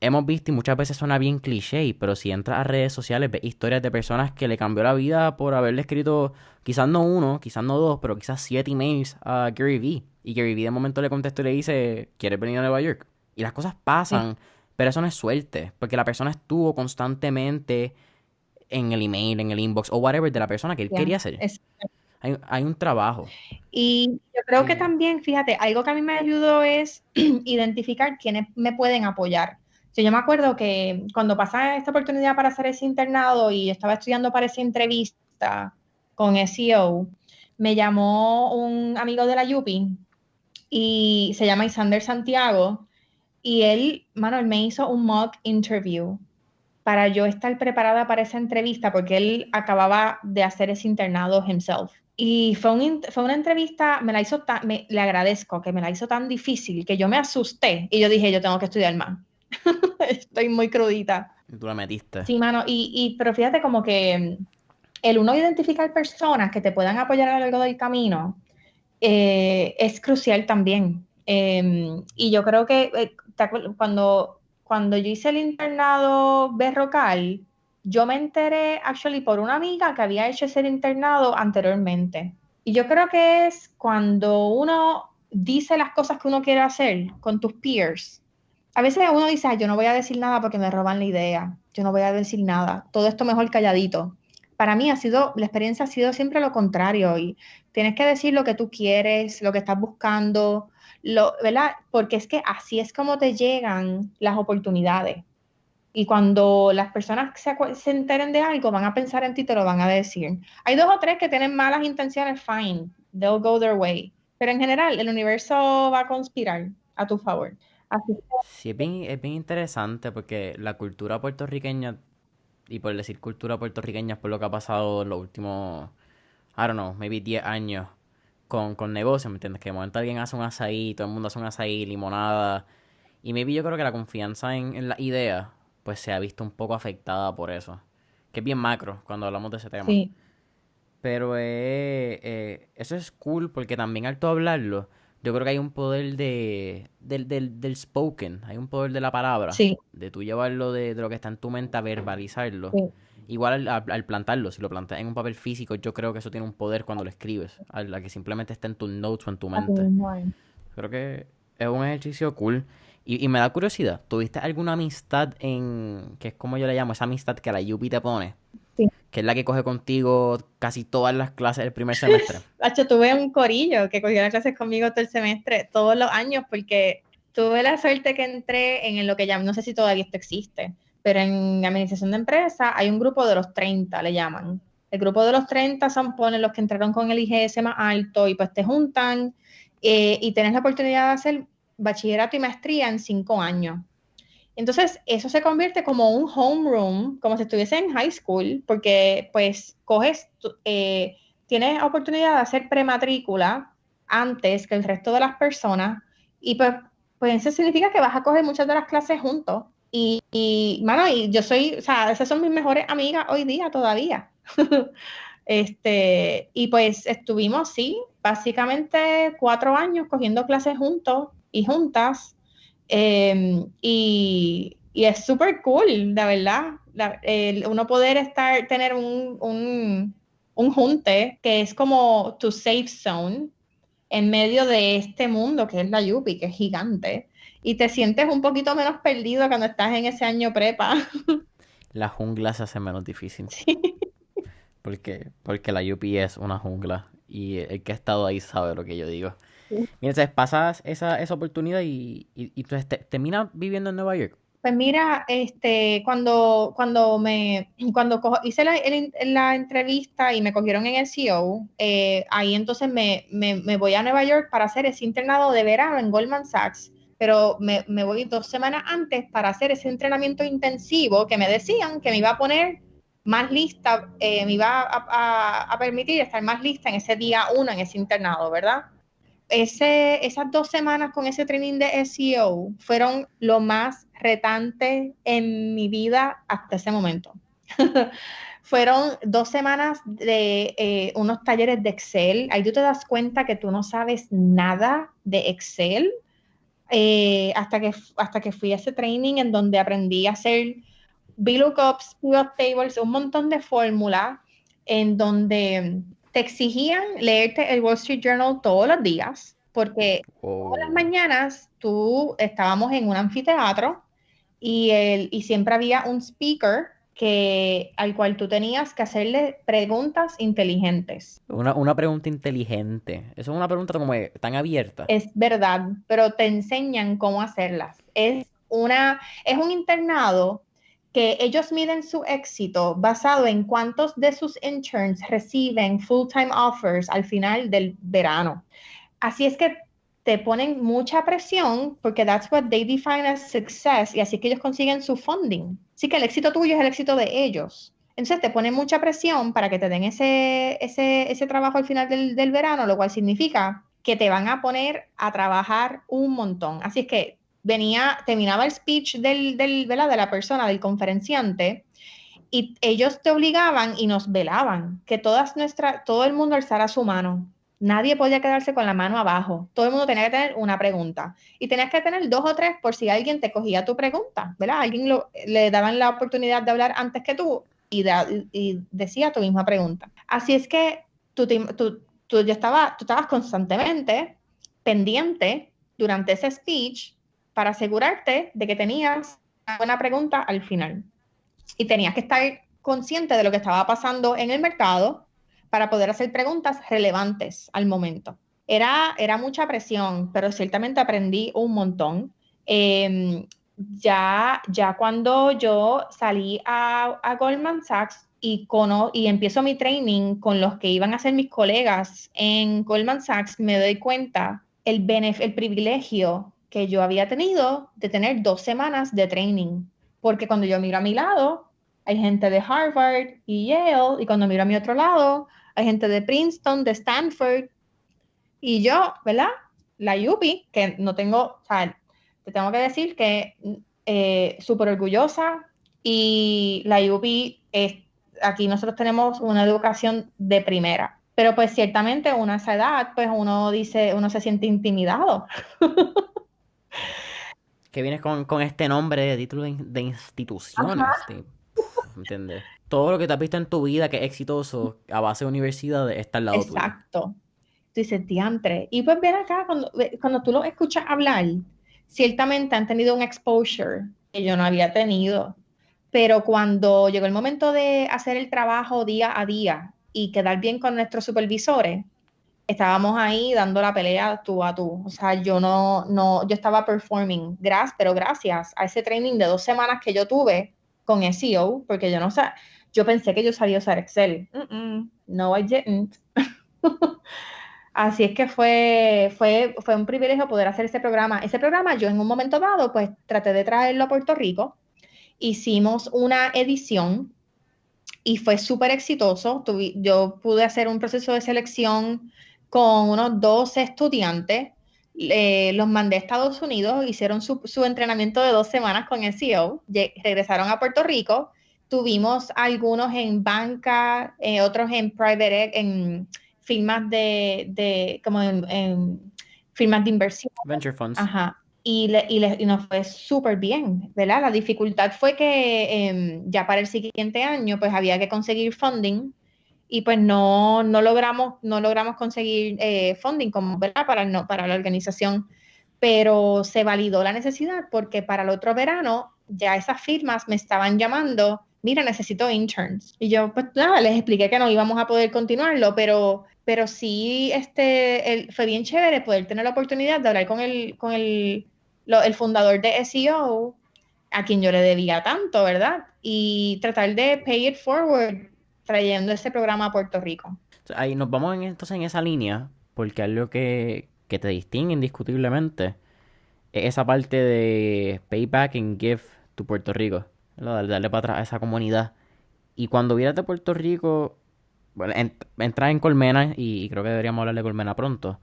Hemos visto y muchas veces suena bien cliché, pero si entras a redes sociales ves historias de personas que le cambió la vida por haberle escrito quizás no uno, quizás no dos, pero quizás 7 emails a Gary Vee. Y Gary Vee de momento le contestó y le dice, ¿quieres venir a Nueva York? Y las cosas Sí. pasan, pero eso no es suerte, porque la persona estuvo constantemente en el email, en el inbox o whatever de la persona que él Yeah. quería hacer. Hay un trabajo. Y yo creo que Sí. también, fíjate, algo que a mí me ayudó es identificar quiénes me pueden apoyar. Yo me acuerdo que cuando pasaba esta oportunidad para hacer ese internado y estaba estudiando para esa entrevista con SEO, me llamó un amigo de la UPI y se llama Isander Santiago y él, mano, él me hizo un mock interview para yo estar preparada para esa entrevista porque él acababa de hacer ese internado himself. Y fue una entrevista, le agradezco que me la hizo tan difícil que yo me asusté y yo dije, yo tengo que estudiar más. Estoy muy crudita. Y tú la metiste. Sí, mano, pero fíjate como que el uno identificar personas que te puedan apoyar a lo largo del camino es crucial también. Y yo creo que cuando yo hice el internado berrocal, yo me enteré, actually, por una amiga que había hecho ese internado anteriormente. Y yo creo que es cuando uno dice las cosas que uno quiere hacer con tus peers. A veces uno dice, "Ay, yo no voy a decir nada porque me roban la idea. Yo no voy a decir nada. Todo esto mejor calladito." Para mí la experiencia ha sido siempre lo contrario. Y tienes que decir lo que tú quieres, lo que estás buscando, ¿verdad? Porque es que así es como te llegan las oportunidades. Y cuando las personas se enteren de algo, van a pensar en ti y te lo van a decir. Hay dos o tres que tienen malas intenciones, fine, they'll go their way. Pero en general, el universo va a conspirar a tu favor. Así que Sí, es bien interesante porque la cultura puertorriqueña, y por decir cultura puertorriqueña, es por lo que ha pasado en los últimos, I don't know, maybe 10 años con negocios, ¿me entiendes? Que de momento alguien hace un azaí, todo el mundo hace un azaí, limonada, y maybe yo creo que la confianza en la idea, pues se ha visto un poco afectada por eso, que es bien macro cuando hablamos de ese tema. sí, Pero eso es cool porque también al tú hablarlo, yo creo que hay un poder del spoken, hay un poder de la palabra, sí, de tú llevarlo de lo que está en tu mente a verbalizarlo. sí. Igual al plantarlo, si lo plantas en un papel físico, yo creo que eso tiene un poder cuando lo escribes, a la que simplemente está en tus notes o en tu Así mente. mismo es. Creo que es un ejercicio cool. Y me da curiosidad, ¿tuviste alguna amistad que es como yo le llamo, esa amistad que la Yupi te pone? Sí. Que es la que coge contigo casi todas las clases del primer semestre. Hacho, tuve un corillo que cogió las clases conmigo todo el semestre, todos los años, porque tuve la suerte que entré en lo que llaman, no sé si todavía esto existe, pero en administración de empresa hay un grupo de los 30, le llaman. El grupo de los 30 son ponen los que entraron con el IGS más alto y pues te juntan y tienes la oportunidad de hacer bachillerato y maestría en 5 años. Entonces, eso se convierte como un homeroom, como si estuviese en high school, porque pues tienes oportunidad de hacer prematrícula antes que el resto de las personas y pues eso significa que vas a coger muchas de las clases juntos. Mano, y yo soy, o sea, esas son mis mejores amigas hoy día todavía. Y pues estuvimos, sí, básicamente 4 años cogiendo clases juntos y juntas. Y es súper cool, la verdad. Uno poder tener un un junte que es como tu safe zone en medio de este mundo que es la Yupi, que es gigante, y te sientes un poquito menos perdido cuando estás en ese año prepa. La jungla se hace menos difícil. Sí. Porque la UP es una jungla. Y el que ha estado ahí sabe lo que yo digo. Mira, entonces pasas esa oportunidad y entonces terminas viviendo en Nueva York. Pues mira, cuando hice la entrevista y me cogieron en el CEO, ahí entonces me voy a Nueva York para hacer ese internado de verano en Goldman Sachs, pero me voy 2 semanas antes para hacer ese entrenamiento intensivo que me decían que me iba a poner más lista, me iba a permitir estar más lista en ese día uno, en ese internado, ¿verdad? Esas 2 semanas con ese training de SEO fueron lo más retante en mi vida hasta ese momento. Fueron 2 semanas de unos talleres de Excel. Ahí tú te das cuenta que tú no sabes nada de Excel hasta que fui a ese training en donde aprendí a hacer VLOOKUPs, pivot tables, un montón de fórmulas en donde te exigían leerte el Wall Street Journal todos los días, porque todas las mañanas estábamos en un anfiteatro y siempre había un speaker al cual tú tenías que hacerle preguntas inteligentes. Una pregunta inteligente. Eso es una pregunta como tan abierta. Es verdad, pero te enseñan cómo hacerlas. Es un internado que ellos miden su éxito basado en cuántos de sus interns reciben full-time offers al final del verano. Así es que te ponen mucha presión porque that's what they define as success y así que ellos consiguen su funding. Así que el éxito tuyo es el éxito de ellos. Entonces te ponen mucha presión para que te den ese trabajo al final del verano, lo cual significa que te van a poner a trabajar un montón. Así es que terminaba el speech ¿verdad? De la persona, del conferenciante, y ellos te obligaban y nos velaban que todo el mundo alzara su mano. Nadie podía quedarse con la mano abajo. Todo el mundo tenía que tener una pregunta. Y tenías que tener 2 o 3 por si alguien te cogía tu pregunta, ¿verdad? Le daban la oportunidad de hablar antes que tú y decía tu misma pregunta. Así es que tú estabas constantemente pendiente durante ese speech para asegurarte de que tenías una buena pregunta al final. Y tenías que estar consciente de lo que estaba pasando en el mercado para poder hacer preguntas relevantes al momento. Era mucha presión, pero ciertamente aprendí un montón. Ya cuando yo salí a Goldman Sachs y empiezo mi training con los que iban a ser mis colegas en Goldman Sachs, me doy cuenta el privilegio que yo había tenido de tener 2 semanas de training. Porque cuando yo miro a mi lado, hay gente de Harvard y Yale, y cuando miro a mi otro lado, hay gente de Princeton, de Stanford, y yo, ¿verdad? La UPI, que no tengo, o sea, te tengo que decir que súper orgullosa, y la UPI aquí nosotros tenemos una educación de primera, pero pues ciertamente a esa edad, pues uno se siente intimidado. Que vienes con este nombre de título de instituciones. ¿Entiendes? Todo lo que te has visto en tu vida que es exitoso a base de universidad está al lado tuyo. Exacto. Tú dices, diantre. Y pues ven acá, cuando tú lo escuchas hablar, ciertamente han tenido un exposure que yo no había tenido. Pero cuando llegó el momento de hacer el trabajo día a día y quedar bien con nuestros supervisores, estábamos ahí dando la pelea tú a tú. O sea, yo yo estaba performing, pero gracias a ese training de 2 semanas que yo tuve con SEO, porque yo pensé que yo sabía usar Excel. No, I didn't. Así es que fue un privilegio poder hacer ese programa. Ese programa yo en un momento dado, pues traté de traerlo a Puerto Rico. Hicimos una edición y fue súper exitoso. Yo pude hacer un proceso de selección con unos 12 estudiantes. Los mandé a Estados Unidos, hicieron su entrenamiento de 2 semanas con SEO, regresaron a Puerto Rico. Tuvimos algunos en banca, otros en private, en firmas como en firmas de inversión. Venture funds. Ajá. Y nos fue súper bien, ¿verdad? La dificultad fue que ya para el siguiente año pues había que conseguir funding y pues no logramos conseguir funding como, ¿verdad? Para la organización, pero se validó la necesidad porque para el otro verano ya esas firmas me estaban llamando, mira, necesito interns. Y yo, pues nada, les expliqué que no íbamos a poder continuarlo, pero sí fue bien chévere poder tener la oportunidad de hablar el fundador de SEO, a quien yo le debía tanto, ¿verdad? Y tratar de pay it forward trayendo ese programa a Puerto Rico. Ahí nos vamos entonces en esa línea, porque algo que te distingue indiscutiblemente es esa parte de payback and give to Puerto Rico, ¿no? Darle para atrás a esa comunidad. Y cuando vienes de Puerto Rico, bueno, entras en Colmena y creo que deberíamos hablar de Colmena pronto.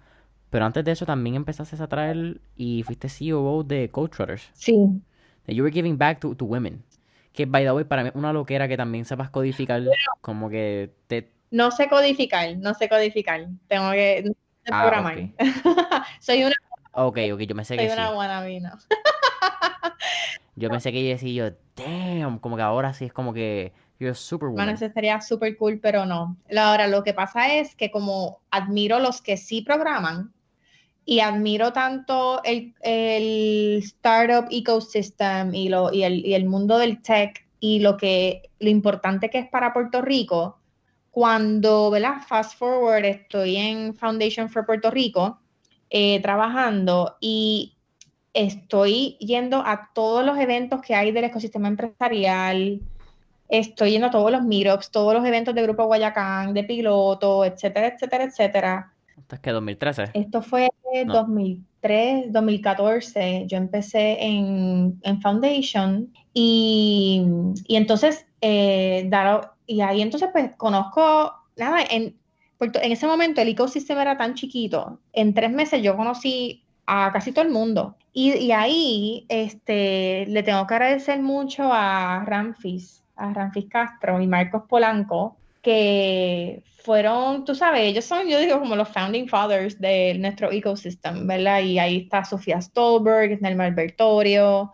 Pero antes de eso también empezaste a traer y fuiste CEO de Coach Trotters. Sí. You were giving back to women. Que, by the way, para mí es una loquera que también sepas codificar. Como que te... No sé codificar. Tengo que Ah, programar. ok. Soy una Ok, yo me sé Soy que una sí. wannabe, ¿no? Yo pensé que ella decía yo, damn, como que ahora sí es como que you're a Bueno, superwoman. eso sería súper cool, pero no. Ahora, lo que pasa es que como admiro los que sí programan y admiro tanto el startup ecosystem y el mundo del tech y lo importante que es para Puerto Rico, cuando, ¿verdad? Fast forward, estoy en Foundation for Puerto Rico trabajando y estoy yendo a todos los eventos que hay del ecosistema empresarial, estoy yendo a todos los meetups, todos los eventos de Grupo Guayacán, de piloto, etcétera, etcétera, etcétera. ¿Esto es que 2013? Esto fue No. 2003, 2014. Yo empecé en Foundation y entonces, y ahí entonces pues conozco, nada, en ese momento el ecosistema era tan chiquito. En 3 meses yo conocí a casi todo el mundo. Y ahí le tengo que agradecer mucho a Ramfis Castro y Marcos Polanco, que fueron, tú sabes, ellos son, yo digo, como los founding fathers de nuestro ecosystem, ¿verdad? Y ahí está Sofía Stolberg, Nelma Albertorio,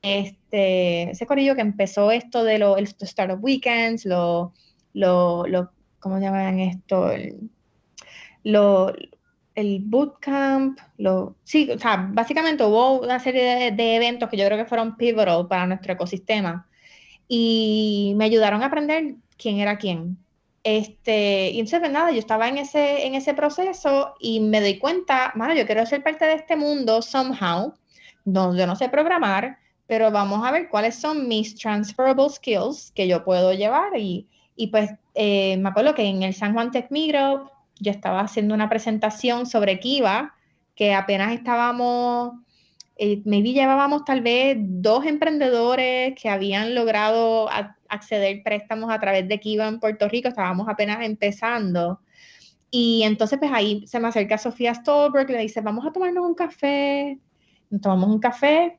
ese corillo que empezó esto de los Startup Weekends, ¿cómo llaman esto? Lo, el bootcamp, sí, o sea, básicamente hubo una serie de eventos que yo creo que fueron pivotal para nuestro ecosistema y me ayudaron a aprender quién era quién. Y entonces, pues nada, yo estaba en ese proceso y me doy cuenta, mano, yo quiero ser parte de este mundo somehow. No, yo no sé programar, pero vamos a ver cuáles son mis transferable skills que yo puedo llevar. Y pues me acuerdo que en el San Juan Tech Meetup yo estaba haciendo una presentación sobre Kiva, que apenas estábamos maybe llevábamos tal vez 2 emprendedores que habían logrado acceder préstamos a través de Kiva en Puerto Rico, estábamos apenas empezando. Y entonces pues ahí se me acerca Sofía Stolberg, le dice, vamos a tomarnos un café. Nos tomamos un café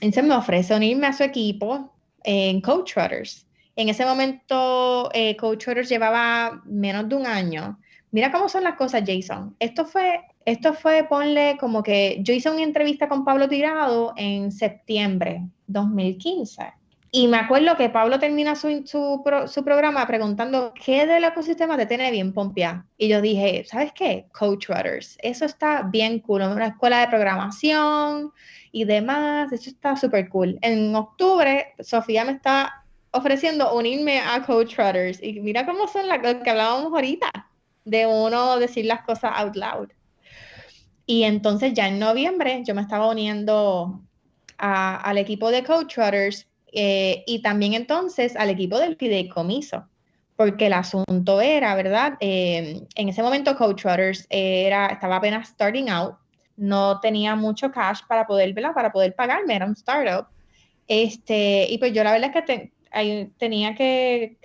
y se me ofrece unirme a su equipo en Coach Trotters. En ese momento, Coach Trotters llevaba menos de un año. Mira cómo son las cosas, Jason. Esto fue, ponle como que yo hice una entrevista con Pablo Tirado en septiembre 2015. Y me acuerdo que Pablo termina su programa preguntando qué del ecosistema te tiene bien pompeado. Y yo dije, ¿sabes qué? Coach Trotters. Eso está bien cool. Una escuela de programación y demás. Eso está súper cool. En octubre, Sofía me está ofreciendo unirme a Coach Trotters. Y mira cómo son las que hablábamos ahorita, de uno decir las cosas out loud. Y entonces ya en noviembre yo me estaba uniendo al equipo de Coach Trotters y también entonces al equipo del fideicomiso, porque el asunto era, ¿verdad? En ese momento Coach Trotters estaba apenas starting out, no tenía mucho cash para poder, ¿verdad? Para poder pagarme, era un startup. Y pues yo la verdad es que tenía que,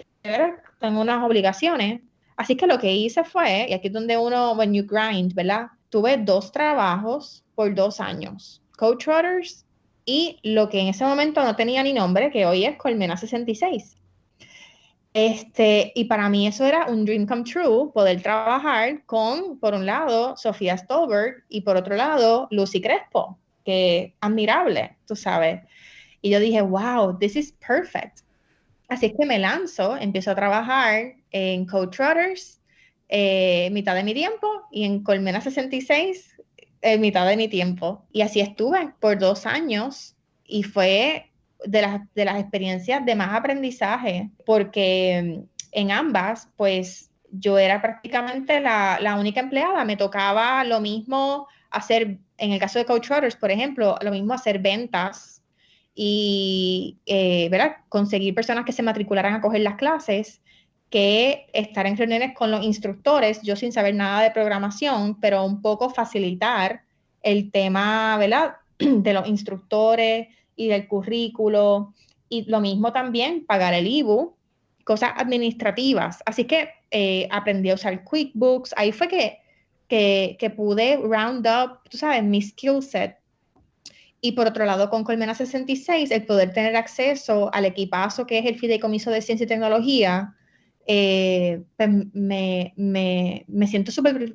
tengo unas obligaciones, así que lo que hice fue, y aquí es donde uno, when you grind, ¿verdad? Tuve 2 trabajos por 2 años, Coach Trotters y lo que en ese momento no tenía ni nombre, que hoy es Colmena 66. Y para mí eso era un dream come true, poder trabajar con, por un lado, Sofía Stolberg y por otro lado, Lucy Crespo, que admirable, tú sabes. Y yo dije, wow, this is perfect. Así es que me lanzo, empiezo a trabajar en Code Trotters, mitad de mi tiempo, y en Colmena 66, mitad de mi tiempo. Y así estuve por 2 años y fue de las experiencias de más aprendizaje, porque en ambas, pues yo era prácticamente la única empleada. Me tocaba lo mismo hacer, en el caso de Code Trotters, por ejemplo, lo mismo hacer ventas y ¿verdad? Conseguir personas que se matricularan a coger las clases, que estar en reuniones con los instructores, yo sin saber nada de programación, pero un poco facilitar el tema, ¿verdad? De los instructores y del currículo, y lo mismo también pagar el IBU, cosas administrativas. Así que aprendí a usar QuickBooks, ahí fue que pude round up, tú sabes, mi skill set. Y por otro lado, con Colmena 66, el poder tener acceso al equipazo que es el Fideicomiso de Ciencia y Tecnología, pues me siento súper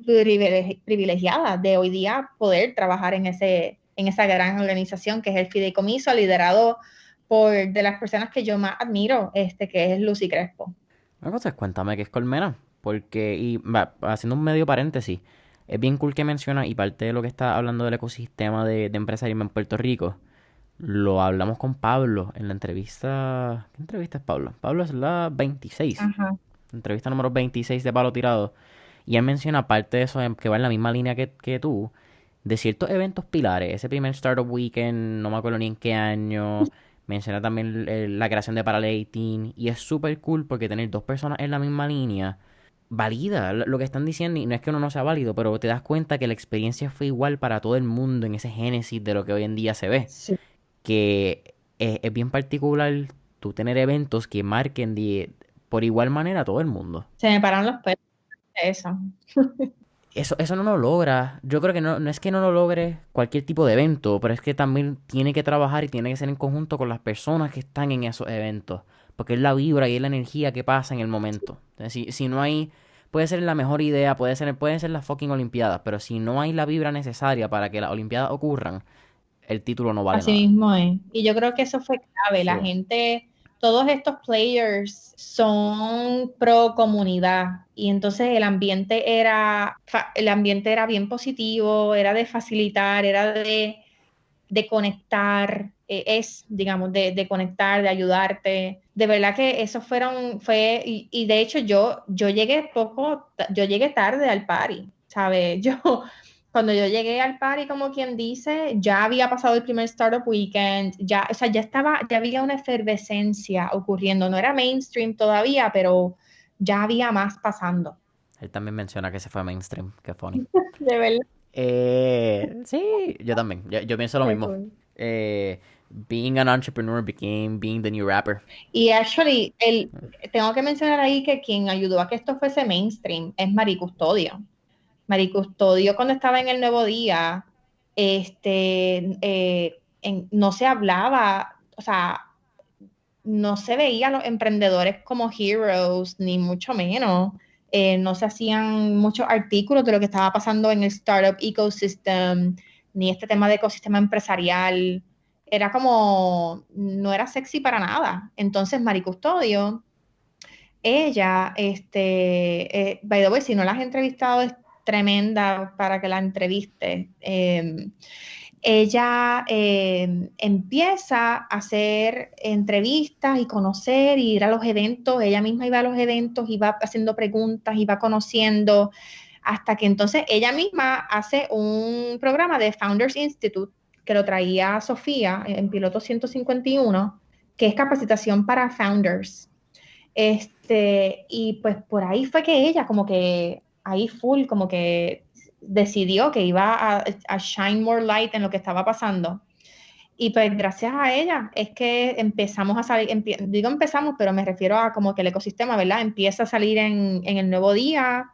privilegiada de hoy día poder trabajar en esa gran organización que es el Fideicomiso, liderado por de las personas que yo más admiro, que es Lucy Crespo. Entonces, cuéntame qué es Colmena. Porque, y haciendo un medio paréntesis, es bien cool que menciona, y parte de lo que está hablando del ecosistema de empresarios en Puerto Rico, lo hablamos con Pablo en la entrevista. ¿Qué entrevista es Pablo? Pablo es la 26. Ajá. Entrevista número 26 de Palo Tirado. Y él menciona, parte de eso, que va en la misma línea que tú, de ciertos eventos pilares. Ese primer Startup Weekend, no me acuerdo ni en qué año. Menciona también la creación de Paralel 18. Y es súper cool porque tener dos personas en la misma línea valida lo que están diciendo. Y no es que uno no sea válido, pero te das cuenta que la experiencia fue igual para todo el mundo en ese génesis de lo que hoy en día se ve. Sí. Que es bien particular tú tener eventos que marquen por igual manera a todo el mundo. Se me paran los pelos de eso. Eso no lo logra. Yo creo que no es que no lo logre cualquier tipo de evento, pero es que también tiene que trabajar y tiene que ser en conjunto con las personas que están en esos eventos. Porque es la vibra y es la energía que pasa en el momento. Entonces, si no hay, puede ser la mejor idea, pueden ser las fucking Olimpiadas, pero si no hay la vibra necesaria para que las Olimpiadas ocurran, el título no vale Así nada. mismo es. Y yo creo que eso fue clave. La So, gente, todos estos players son pro comunidad. Y entonces el ambiente era bien positivo, era de facilitar, era de conectar, digamos, de conectar, de ayudarte. De verdad que eso y de hecho yo llegué tarde al party, ¿sabes? Cuando yo llegué al party, como quien dice, ya había pasado el primer Startup Weekend, ya, o sea, ya había una efervescencia ocurriendo. No era mainstream todavía, pero ya había más pasando. él también menciona que se fue mainstream, que funny. De verdad. Sí, yo también. Yo pienso lo Qué mismo. cool. Being an entrepreneur became being the new rapper. Y actually, tengo que mencionar ahí que quien ayudó a que esto fuese mainstream es Mari Custodio. Mari Custodio, cuando estaba en el Nuevo Día, no se hablaba, o sea, no se veía a los emprendedores como heroes, ni mucho menos. No se hacían muchos artículos de lo que estaba pasando en el startup ecosystem, ni este tema de ecosistema empresarial. Era como, no era sexy para nada. Entonces, Mari Custodio, ella, by the way, si no la has entrevistado, es tremenda para que la entreviste. Ella empieza a hacer entrevistas y conocer y ir a los eventos. Ella misma iba a los eventos, iba haciendo preguntas, iba conociendo, hasta que entonces ella misma hace un programa de Founders Institute que lo traía Sofía en Piloto 151, que es capacitación para founders. Y pues por ahí fue que ella como que ahí full como que decidió que iba a shine more light en lo que estaba pasando. Y pues gracias a ella es que empezamos a salir, digo empezamos, pero me refiero a como que el ecosistema, ¿verdad? Empieza a salir en el Nuevo Día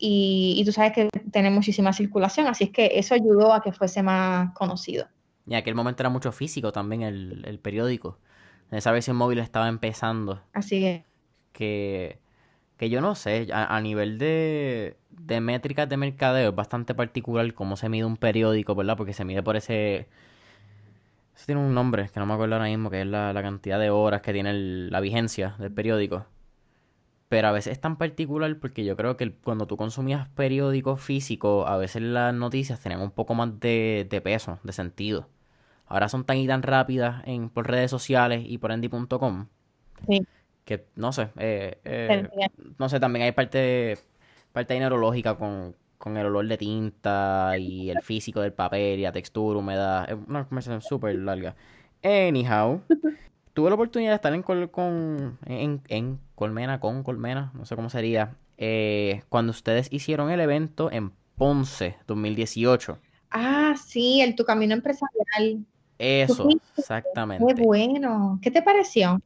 y tú sabes que tiene muchísima circulación, así es que eso ayudó a que fuese más conocido. Y en aquel momento era mucho físico también el periódico. Esa versión móvil estaba empezando. Así que Que, que yo no sé, a nivel de métricas de mercadeo es bastante particular cómo se mide un periódico, ¿verdad? Porque se mide por ese Eso tiene un nombre que no me acuerdo ahora mismo, que es la cantidad de horas que tiene la vigencia del periódico. Pero a veces es tan particular porque yo creo que cuando tú consumías periódico físico, a veces las noticias tenían un poco más de peso, de sentido. Ahora son tan y tan rápidas por redes sociales y por Andy.com Sí, que no sé, te entiendo. no sé, también hay parte neurológica con el olor de tinta y el físico del papel y la textura, humedad. Es una conversación súper larga. Anyhow, tuve la oportunidad de estar en Colmena, con Colmena, no sé cómo sería, cuando ustedes hicieron el evento en Ponce 2018. Ah, sí, Tu Camino Empresarial. ¿Tú Eso, fuiste? Qué exactamente. bueno. ¿Qué te pareció?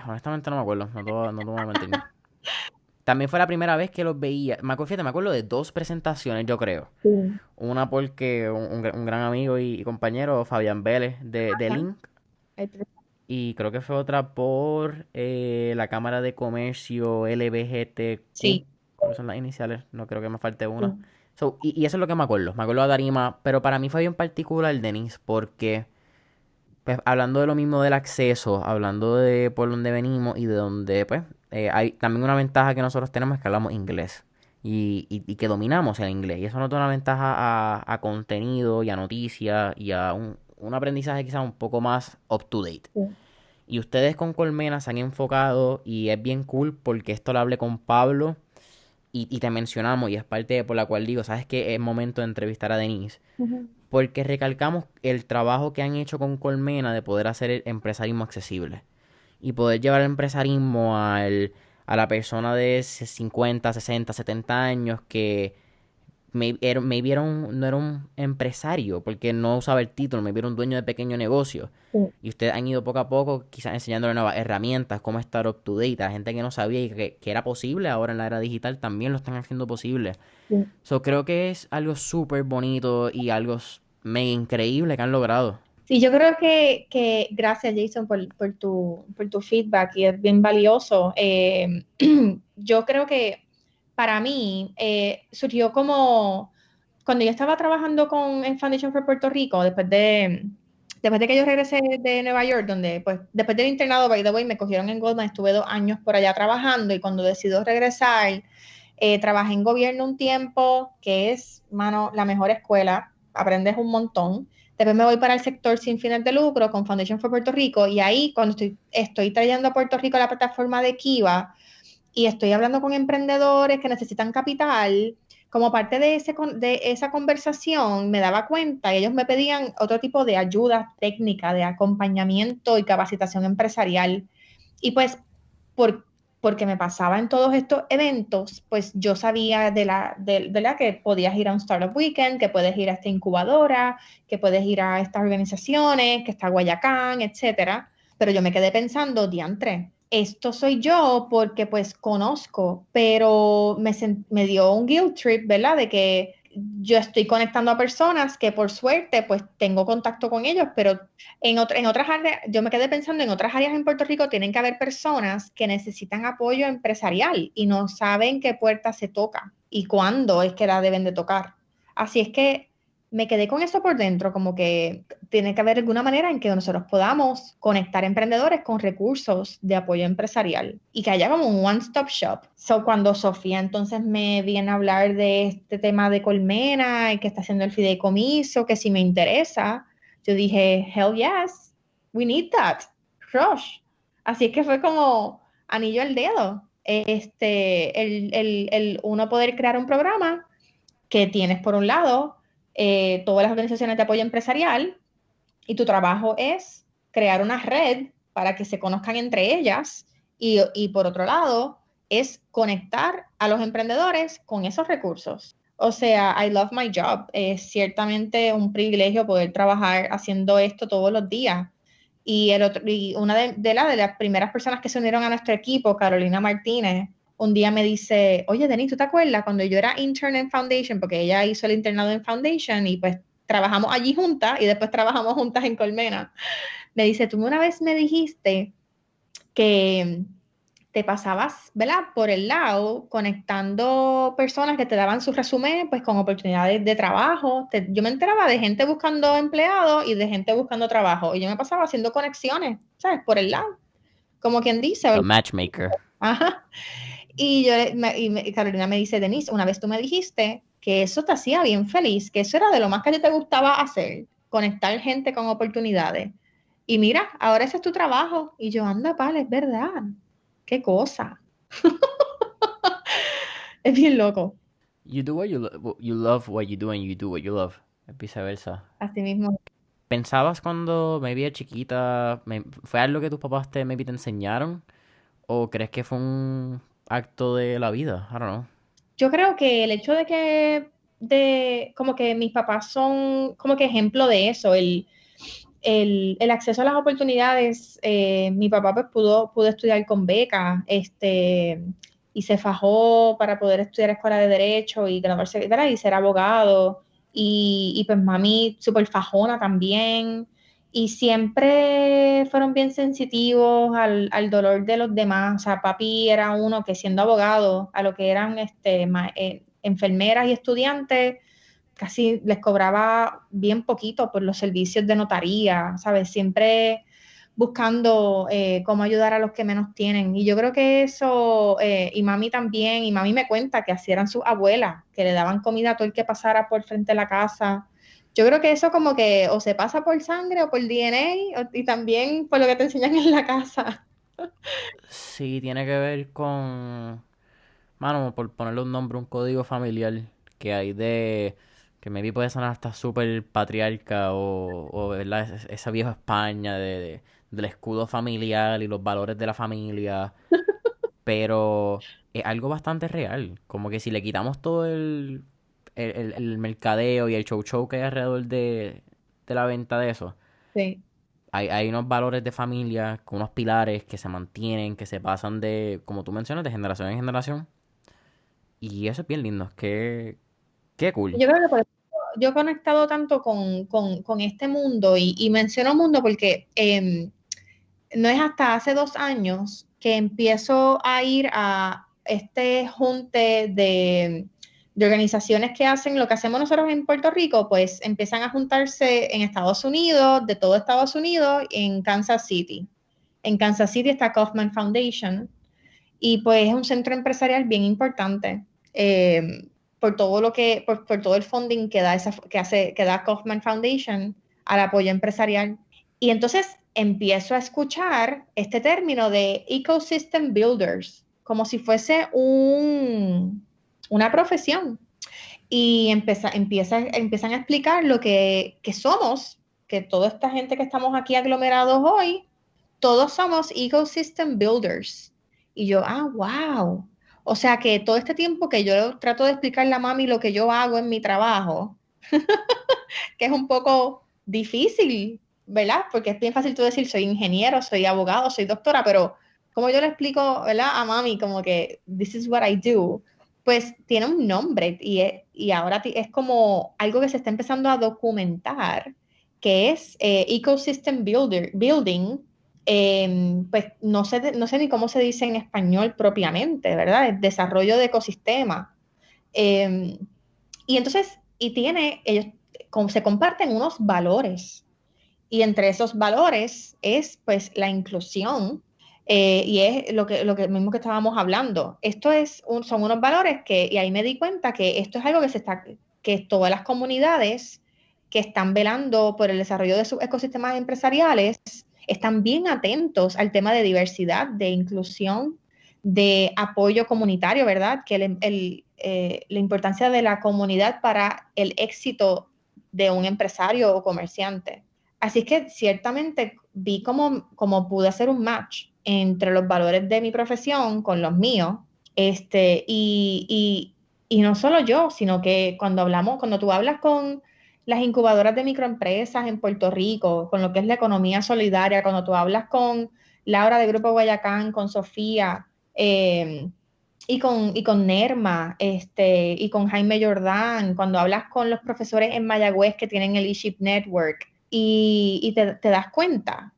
Honestamente no me acuerdo, no te voy a mentir. También fue la primera vez que los veía. Me acuerdo de dos presentaciones, yo creo. Sí. Una porque un gran amigo y compañero, Fabián Vélez, de Ajá. Link. Y creo que fue otra por la Cámara de Comercio LBGTQ. Sí, ¿Cuáles son las iniciales? No creo que me falte una. sí. Y eso es lo que me acuerdo. Me acuerdo de Darima, pero para mí fue bien particular, Denis, porque pues, hablando de lo mismo del acceso, hablando de por dónde venimos y de dónde, pues, hay también una ventaja que nosotros tenemos es que hablamos inglés y que dominamos el inglés. Y eso nos da una ventaja a contenido y a noticias y a un aprendizaje quizás un poco más up to date. Sí. Y ustedes con Colmena se han enfocado y es bien cool porque esto lo hablé con Pablo y te mencionamos y es parte por la cual digo, ¿sabes qué? Es momento de entrevistar a Denise Ujú. porque recalcamos el trabajo que han hecho con Colmena de poder hacer el empresarismo accesible y poder llevar el empresarismo a la persona de 50, 60, 70 años que maybe no era un empresario porque no usaba el título, maybe era un dueño de pequeño negocio. Sí. Y ustedes han ido poco a poco quizás enseñándole nuevas herramientas, cómo estar up to date. A la gente que no sabía y que era posible ahora en la era digital también lo están haciendo posible. Sí. So, creo que es algo súper bonito y algo mega increíble que han logrado. Sí, yo creo que gracias, Jason, por tu feedback y es bien valioso. Yo creo que para mí surgió como cuando yo estaba trabajando en Foundation for Puerto Rico, después de que yo regresé de Nueva York, donde pues después del internado, by the way, me cogieron en Goldman, estuve 2 años por allá trabajando y cuando decido regresar, trabajé en gobierno un tiempo, que es, mano, la mejor escuela, aprendes un montón. Después me voy para el sector sin fines de lucro con Foundation for Puerto Rico y ahí cuando estoy trayendo a Puerto Rico la plataforma de Kiva y estoy hablando con emprendedores que necesitan capital, como parte de esa conversación me daba cuenta y ellos me pedían otro tipo de ayuda técnica, de acompañamiento y capacitación empresarial. Y pues por, porque me pasaba en todos estos eventos, pues yo sabía de la que podías ir a un Startup Weekend, que puedes ir a esta incubadora, que puedes ir a estas organizaciones, que está Guayacán, etcétera. Pero yo me quedé pensando, diantre, esto soy yo porque pues conozco, pero me dio un guilt trip, ¿verdad? De que yo estoy conectando a personas que por suerte pues tengo contacto con ellos, pero en otras áreas, yo me quedé pensando en otras áreas en Puerto Rico tienen que haber personas que necesitan apoyo empresarial y no saben qué puerta se toca y cuándo es que la deben de tocar. Así es que me quedé con eso por dentro, como que tiene que haber alguna manera en que nosotros podamos conectar emprendedores con recursos de apoyo empresarial y que haya como un one-stop shop. So, cuando Sofía entonces me viene a hablar de este tema de Colmena y que está haciendo el fideicomiso, que si me interesa, yo dije, hell yes, we need that, rush. Así es que fue como anillo al dedo. El uno poder crear un programa que tienes por un lado todas las organizaciones de apoyo empresarial y tu trabajo es crear una red para que se conozcan entre ellas y por otro lado es conectar a los emprendedores con esos recursos. O sea, I love my job. Es ciertamente un privilegio poder trabajar haciendo esto todos los días. Y una de las primeras personas que se unieron a nuestro equipo, Carolina Martínez, un día me dice, oye, Denise, ¿tú te acuerdas cuando yo era intern en Foundation? Porque ella hizo el internado en Foundation y pues trabajamos allí juntas y después trabajamos juntas en Colmena. Me dice, tú una vez me dijiste que te pasabas, ¿verdad? Por el lado, conectando personas que te daban sus resúmenes, pues con oportunidades de trabajo. Yo me enteraba de gente buscando empleados y de gente buscando trabajo. Y yo me pasaba haciendo conexiones, ¿sabes? Por el lado, como quien dice, A ¿verdad? matchmaker. Ajá. Y Carolina me dice, Denise, una vez tú me dijiste que eso te hacía bien feliz, que eso era de lo más que a ti te gustaba hacer, conectar gente con oportunidades. Y mira, ahora ese es tu trabajo. Y yo, anda, vale, es verdad. Qué cosa. Es bien loco. You do what you love what you do and you do what you love. Es viceversa. Así mismo. ¿Pensabas cuando me vi chiquita, fue algo que tus papás maybe te enseñaron? ¿O crees que fue un acto de la vida? I don't know. Yo creo que el hecho de como que mis papás son como que ejemplo de eso, el acceso a las oportunidades, mi papá pues pudo estudiar con beca, y se fajó para poder estudiar escuela de derecho y graduarse, ¿verdad? Y ser abogado, y pues mami súper fajona también, y siempre fueron bien sensitivos al dolor de los demás. O sea, papi era uno que siendo abogado, a lo que eran enfermeras y estudiantes, casi les cobraba bien poquito por los servicios de notaría, ¿sabes? Siempre buscando cómo ayudar a los que menos tienen. Y yo creo que eso, y mami también, y mami me cuenta que así eran sus abuelas, que le daban comida a todo el que pasara por frente de la casa. Yo creo que eso como que o se pasa por sangre o por DNA, y también por lo que te enseñan en la casa. Sí, tiene que ver con, mano, por ponerle un nombre, un código familiar que hay de, que maybe puede sonar hasta súper patriarca o ¿verdad? Esa vieja España del escudo familiar y los valores de la familia, pero es algo bastante real. Como que si le quitamos todo el mercadeo y el show que hay alrededor de la venta de eso, Sí. hay unos valores de familia, con unos pilares que se mantienen, que se pasan de, como tú mencionas, de generación en generación. Y eso es bien lindo. Qué cool. Yo creo que por eso yo he conectado tanto con este mundo, y menciono mundo porque no es hasta hace 2 años que empiezo a ir a este junte de organizaciones que hacen lo que hacemos nosotros en Puerto Rico, pues empiezan a juntarse en Estados Unidos, de todo Estados Unidos, en Kansas City. En Kansas City está Kaufman Foundation, y pues es un centro empresarial bien importante, por todo por todo el funding que da Kaufman Foundation al apoyo empresarial. Y entonces empiezo a escuchar este término de ecosystem builders, como si fuese una profesión. Y empiezan a explicar lo que somos, que toda esta gente que estamos aquí aglomerados hoy, todos somos ecosystem builders. Y yo, wow. O sea que todo este tiempo que yo trato de explicarle a mami lo que yo hago en mi trabajo, que es un poco difícil, ¿verdad? Porque es bien fácil tú decir, soy ingeniero, soy abogado, soy doctora, pero como yo le explico, ¿verdad? A mami como que, this is what I do, pues tiene un nombre, y ahora es como algo que se está empezando a documentar, que es building. Pues no sé ni cómo se dice en español propiamente, ¿verdad? El desarrollo de ecosistemas. Eh, y entonces, ellos se comparten unos valores, y entre esos valores es pues la inclusión, y es lo que mismo que estábamos hablando. Son unos valores y ahí me di cuenta que esto es algo que todas las comunidades que están velando por el desarrollo de sus ecosistemas empresariales están bien atentos al tema de diversidad, de inclusión, de apoyo comunitario, ¿verdad? Que la importancia de la comunidad para el éxito de un empresario o comerciante. Así que ciertamente vi cómo pude hacer un match entre los valores de mi profesión con los míos, y no solo yo, sino que cuando tú hablas con las incubadoras de microempresas en Puerto Rico, con lo que es la economía solidaria, cuando tú hablas con Laura de Grupo Guayacán, con Sofía, y con Nerma, y con Jaime Jordán, cuando hablas con los profesores en Mayagüez que tienen el eShip Network, y te das cuenta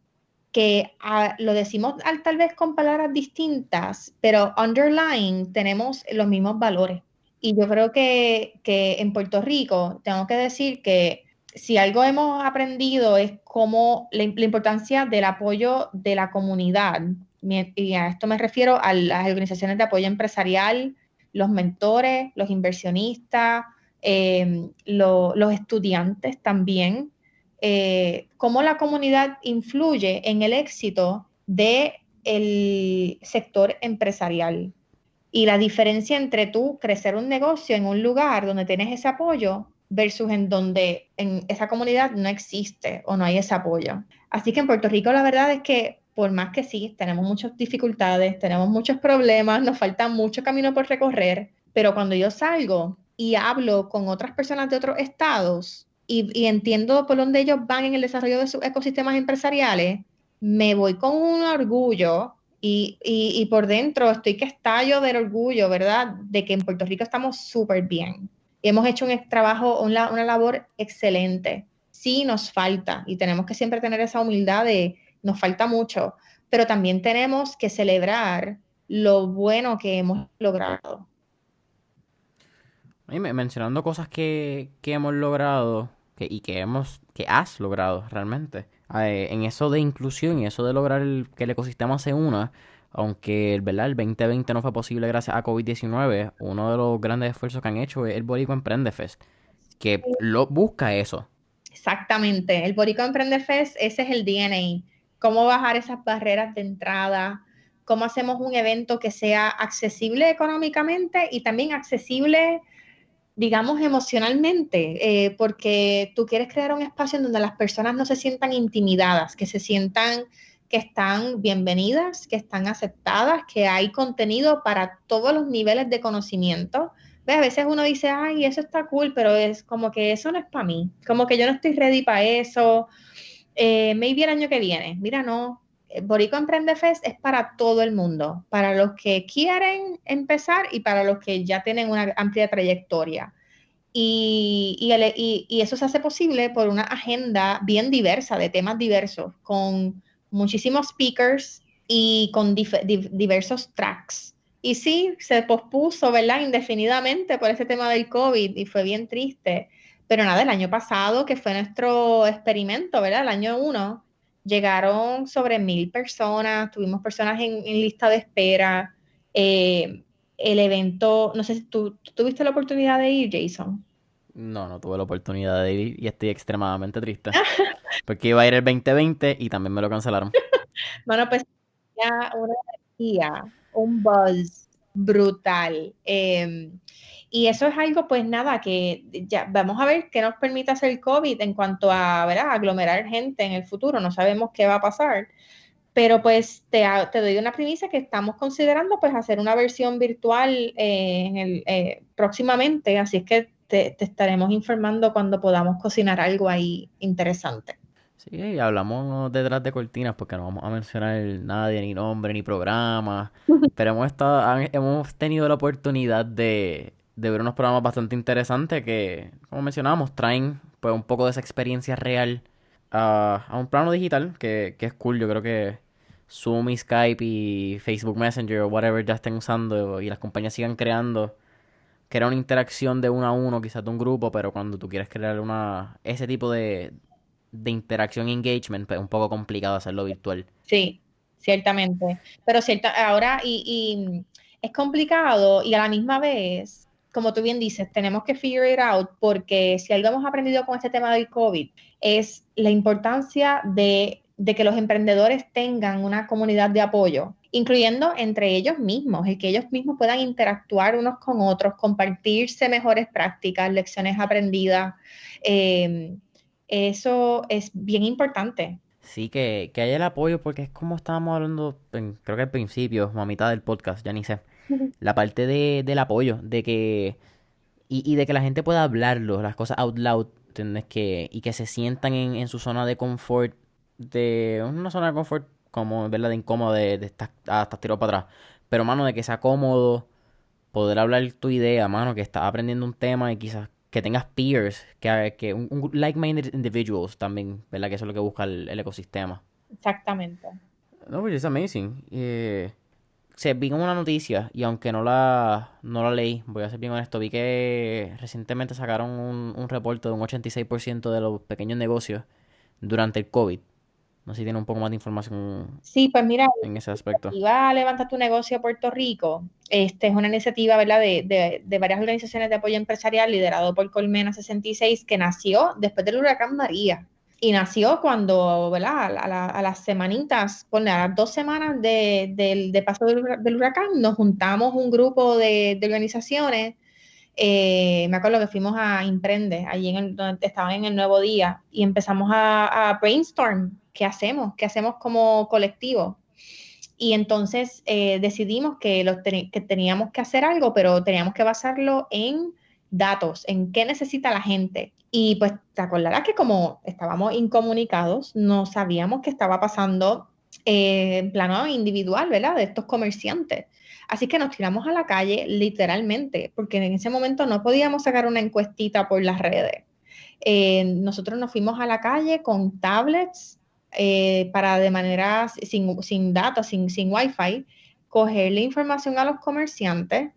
que lo decimos tal vez con palabras distintas, pero underlying tenemos los mismos valores. Y yo creo que en Puerto Rico tengo que decir que si algo hemos aprendido es cómo la importancia del apoyo de la comunidad, y a esto me refiero a las organizaciones de apoyo empresarial, los mentores, los inversionistas, los estudiantes también, cómo la comunidad influye en el éxito del sector empresarial. Y la diferencia entre tú crecer un negocio en un lugar donde tienes ese apoyo versus en donde en esa comunidad no existe o no hay ese apoyo. Así que en Puerto Rico la verdad es que por más que sí, tenemos muchas dificultades, tenemos muchos problemas, nos falta mucho camino por recorrer, pero cuando yo salgo y hablo con otras personas de otros estados y entiendo por dónde ellos van en el desarrollo de sus ecosistemas empresariales, me voy con un orgullo y por dentro estoy que estallo del orgullo, ¿verdad? De que en Puerto Rico estamos súper bien. Y hemos hecho un trabajo, una labor excelente. Sí nos falta y tenemos que siempre tener esa humildad de nos falta mucho, pero también tenemos que celebrar lo bueno que hemos logrado. Y mencionando cosas que hemos logrado y que has logrado realmente. En eso de inclusión y eso de lograr que el ecosistema se una, aunque ¿verdad? El 2020 no fue posible gracias a COVID-19, uno de los grandes esfuerzos que han hecho es el Boricua Emprende Fest, que lo busca eso. Exactamente, el Boricua Emprende Fest, ese es el DNA. Cómo bajar esas barreras de entrada, cómo hacemos un evento que sea accesible económicamente y también accesible, digamos, emocionalmente, porque tú quieres crear un espacio en donde las personas no se sientan intimidadas, que se sientan que están bienvenidas, que están aceptadas, que hay contenido para todos los niveles de conocimiento. ¿Ves? A veces uno dice, ay, eso está cool, pero es como que eso no es para mí, como que yo no estoy ready para eso, maybe el año que viene. Mira, no, Boricua Emprende Fest es para todo el mundo, para los que quieren empezar y para los que ya tienen una amplia trayectoria. Y eso se hace posible por una agenda bien diversa, de temas diversos, con muchísimos speakers y con diversos tracks. Y sí, se pospuso, ¿verdad? Indefinidamente por ese tema del COVID y fue bien triste. Pero nada, el año pasado, que fue nuestro experimento, ¿verdad? El año 1, llegaron sobre 1,000 personas, tuvimos personas en lista de espera. El evento, no sé si tú tuviste la oportunidad de ir, Jason. No, no tuve la oportunidad de ir y estoy extremadamente triste. Porque iba a ir el 2020 y también me lo cancelaron. Bueno, pues ya una energía, un buzz brutal. Y eso es algo, pues nada, que ya vamos a ver qué nos permite hacer el COVID en cuanto a, ¿verdad? Aglomerar gente en el futuro. No sabemos qué va a pasar. Pero pues te doy una primicia que estamos considerando pues hacer una versión virtual próximamente, así es que te estaremos informando cuando podamos cocinar algo ahí interesante. Sí, hablamos detrás de cortinas porque no vamos a mencionar nadie, ni nombre, ni programa. Pero hemos tenido la oportunidad de ver unos programas bastante interesantes que, como mencionábamos, traen pues un poco de esa experiencia real a un plano digital que es cool. Yo creo que Zoom y Skype y Facebook Messenger o whatever ya estén usando y las compañías sigan creando, crear una interacción de uno a uno, quizás de un grupo, pero cuando tú quieres crear ese tipo de interacción y engagement, pues es un poco complicado hacerlo virtual. Sí, ciertamente. Pero ahora y es complicado y a la misma vez, como tú bien dices, tenemos que figure it out porque si algo hemos aprendido con este tema del COVID es la importancia de que los emprendedores tengan una comunidad de apoyo, incluyendo entre ellos mismos, el que ellos mismos puedan interactuar unos con otros, compartirse mejores prácticas, lecciones aprendidas. Eso es bien importante. Sí, que haya el apoyo, porque es como estábamos hablando, creo que al principio, o a mitad del podcast, ya ni sé. La parte del apoyo, y de que la gente pueda hablarlo, las cosas out loud, ¿entiendes? Y que se sientan en su zona de confort, de una zona de confort como, ¿verdad? De incómodo, de estar hasta tirado para atrás. Pero, mano, de que sea cómodo, poder hablar tu idea, mano, que estás aprendiendo un tema y quizás que tengas peers, que un like-minded individuals también, ¿verdad? Que eso es lo que busca el ecosistema. exactamente. No, pues es amazing. Se vi como una noticia y aunque no la leí, voy a ser bien honesto, vi que recientemente sacaron un reporte de un 86% de los pequeños negocios durante el COVID. No sé si tiene un poco más de información Sí, pues mira, en ese la aspecto. iniciativa Levanta tu negocio Puerto Rico, es una iniciativa, ¿verdad?, de varias organizaciones de apoyo empresarial liderado por Colmena 66 que nació después del huracán María. Y nació cuando, ¿verdad?, a las semanitas, a las 2 semanas de paso del huracán, nos juntamos un grupo de organizaciones. Me acuerdo que fuimos a Imprende, allí donde estaban en el Nuevo Día, y empezamos a brainstorm, ¿qué hacemos? ¿Qué hacemos como colectivo? Y entonces decidimos que teníamos que hacer algo, pero teníamos que basarlo en datos, en qué necesita la gente. Y pues te acordarás que como estábamos incomunicados, no sabíamos qué estaba pasando en plano individual, ¿verdad? De estos comerciantes. Así que nos tiramos a la calle literalmente, porque en ese momento no podíamos sacar una encuestita por las redes. Nosotros nos fuimos a la calle con tablets para de manera sin datos, sin wifi, coger la información a los comerciantes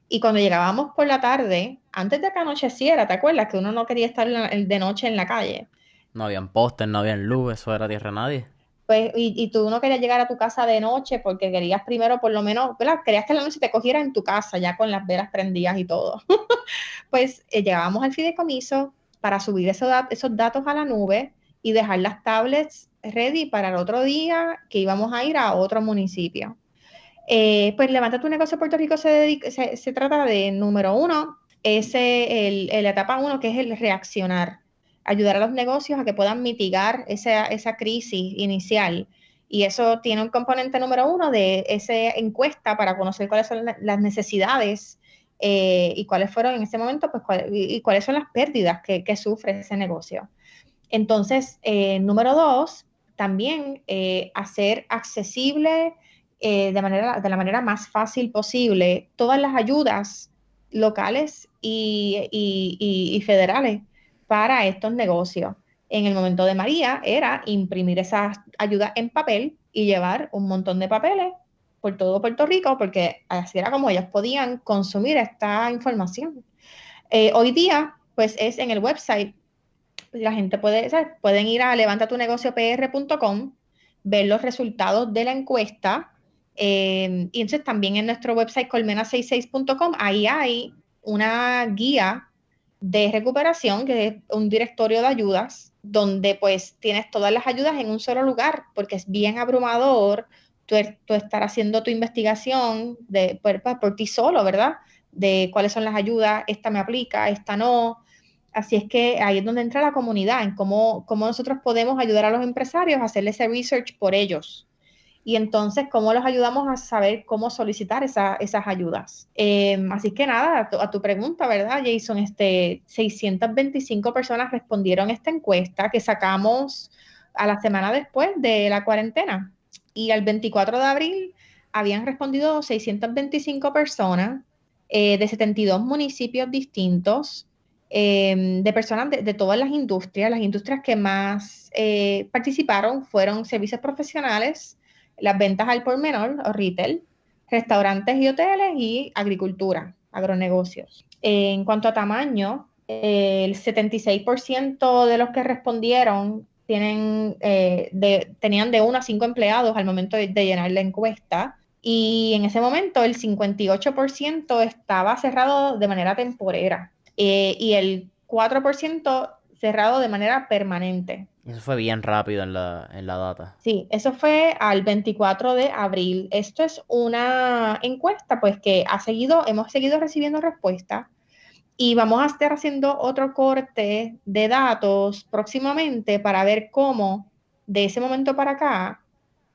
y cuando llegábamos por la tarde, antes de que anocheciera, ¿te acuerdas? Que uno no quería estar de noche en la calle. No habían póster, no habían luz, eso era tierra de nadie. Pues, y tú no querías llegar a tu casa de noche porque querías primero, por lo menos, ¿verdad? Querías que la noche te cogiera en tu casa, ya con las velas prendidas y todo. Pues llegábamos al fideicomiso para subir esos datos a la nube y dejar las tablets ready para el otro día que íbamos a ir a otro municipio. Pues Levanta tu negocio Puerto Rico se trata de, número uno, la etapa uno, que es el reaccionar, ayudar a los negocios a que puedan mitigar esa crisis inicial. Y eso tiene un componente número uno de esa encuesta para conocer cuáles son las necesidades y cuáles fueron en ese momento, pues, y cuáles son las pérdidas que sufre ese negocio. Entonces, número dos, también hacer accesible de la manera más fácil posible todas las ayudas locales y federales para estos negocios. En el momento de María era imprimir esas ayudas en papel y llevar un montón de papeles por todo Puerto Rico, porque así era como ellos podían consumir esta información. Hoy día, pues es en el website, la gente puede, ¿sabes? Pueden ir a levantatunegociopr.com, ver los resultados de la encuesta, y entonces también en nuestro website colmena66.com, ahí hay una guía de recuperación, que es un directorio de ayudas, donde pues tienes todas las ayudas en un solo lugar, porque es bien abrumador tú estar haciendo tu investigación por ti solo, ¿verdad? De cuáles son las ayudas, esta me aplica, esta no. Así es que ahí es donde entra la comunidad, en cómo nosotros podemos ayudar a los empresarios a hacer ese research por ellos. Y entonces, cómo los ayudamos a saber cómo solicitar esas ayudas. Así que nada, a tu pregunta, ¿verdad, Jason? 625 personas respondieron esta encuesta que sacamos a la semana después de la cuarentena. Y al 24 de abril habían respondido 625 personas de 72 municipios distintos, de personas de todas las industrias. Las industrias que más participaron fueron servicios profesionales, las ventas al por menor o retail, restaurantes y hoteles y agricultura, agronegocios. En cuanto a tamaño, el 76% de los que respondieron tenían de 1 a 5 empleados al momento de llenar la encuesta. Y en ese momento el 58% estaba cerrado de manera temporera y el 4% cerrado de manera permanente. Eso fue bien rápido en la data. Sí, eso fue al 24 de abril. Esto es una encuesta, pues que hemos seguido recibiendo respuestas y vamos a estar haciendo otro corte de datos próximamente para ver cómo, de ese momento para acá,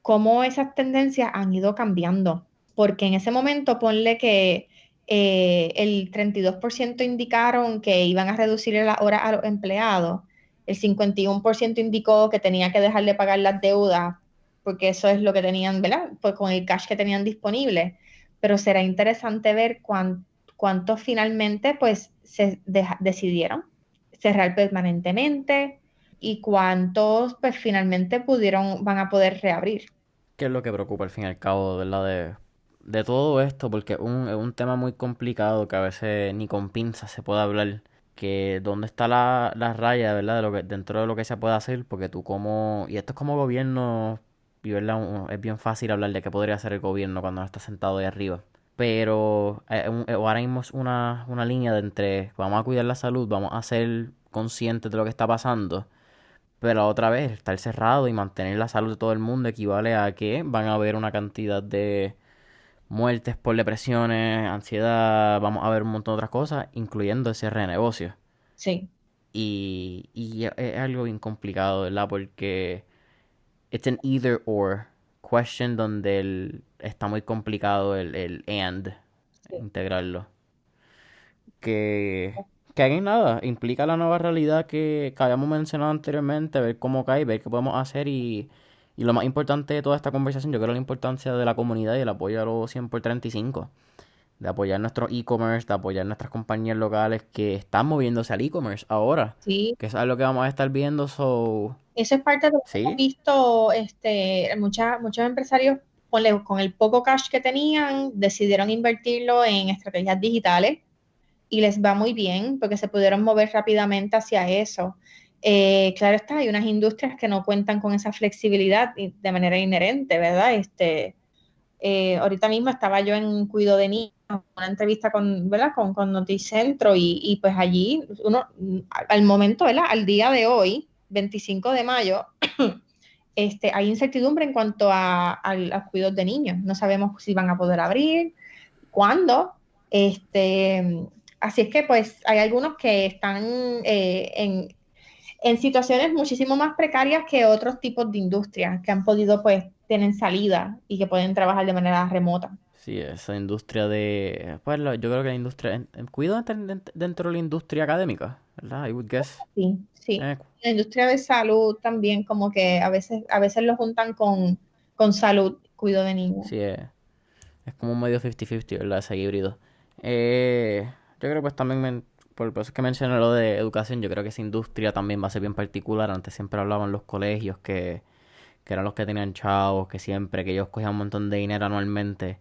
cómo esas tendencias han ido cambiando. Porque en ese momento, ponle que el 32% indicaron que iban a reducir la hora a los empleados, el 51% indicó que tenía que dejar de pagar las deudas, porque eso es lo que tenían, ¿verdad? Pues con el cash que tenían disponible. Pero será interesante ver cuántos finalmente pues decidieron cerrar permanentemente, y cuántos pues finalmente van a poder reabrir. ¿Qué es lo que preocupa al fin y al cabo, ¿verdad? De todo esto, porque es un tema muy complicado que a veces ni con pinzas se puede hablar. Que dónde está la raya, ¿verdad? De lo que, dentro de lo que se puede hacer, porque tú como, y esto es como gobierno, y ¿verdad? Es bien fácil hablar de qué podría hacer el gobierno cuando no está sentado ahí arriba. Pero ahora mismo es una línea de entre vamos a cuidar la salud, vamos a ser conscientes de lo que está pasando, pero otra vez, estar cerrado y mantener la salud de todo el mundo equivale a que van a haber una cantidad de muertes por depresiones, ansiedad, vamos a ver un montón de otras cosas, incluyendo ese renegocio. Sí, Y es algo bien complicado, ¿verdad? Porque it's an either or question donde está muy complicado el and, sí. integrarlo. Que, que hagan nada, implica la nueva realidad que habíamos mencionado anteriormente, ver cómo cae, ver qué podemos hacer y lo más importante de toda esta conversación, yo creo la importancia de la comunidad y el apoyo a los 100 por 35 de apoyar nuestro e-commerce, de apoyar nuestras compañías locales que están moviéndose al e-commerce ahora, Sí, que eso es lo que vamos a estar viendo, eso es parte de lo que hemos sí, visto, muchos empresarios con el poco cash que tenían, decidieron invertirlo en estrategias digitales y les va muy bien porque se pudieron mover rápidamente hacia eso. Claro está, hay unas industrias que no cuentan con esa flexibilidad de manera inherente, ¿verdad? Ahorita mismo estaba yo en Cuido de Niños, una entrevista con, ¿verdad? Con Noticentro y pues allí uno, al momento, ¿verdad? Al día de hoy, 25 de mayo, hay incertidumbre en cuanto a cuidados de niños. No sabemos si van a poder abrir, cuándo. Así es que pues hay algunos que están en situaciones muchísimo más precarias que otros tipos de industrias que han podido pues tienen salida y que pueden trabajar de manera remota. sí, esa industria de, pues yo creo que la industria, cuido dentro de la industria académica, ¿verdad? I would guess. Sí, sí. Eh, La industria de salud también como que a veces lo juntan con salud, cuidado de niños. sí, es como un medio 50-50, ¿verdad? Ese híbrido. Yo creo pues también, por eso es que mencioné lo de educación, yo creo que esa industria también va a ser bien particular. Antes siempre hablaban los colegios que eran los que tenían chavos, que siempre, que ellos cogían un montón de dinero anualmente.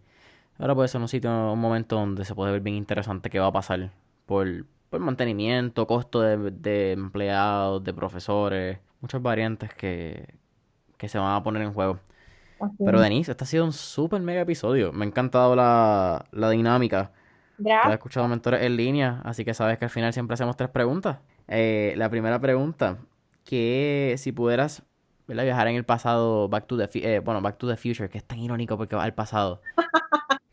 Ahora puede ser un sitio, un momento donde se puede ver bien interesante qué va a pasar por mantenimiento, costo de empleados, de profesores, muchas variantes que se van a poner en juego. Así Pero es. Denise, este ha sido un súper mega episodio. Me ha encantado la dinámica. Tú has Gracias. escuchado Mentores en línea, así que sabes que al final siempre hacemos tres preguntas. La primera pregunta, que si pudieras, ¿verdad? Viajar en el pasado, Back to the Future, que es tan irónico porque va al pasado.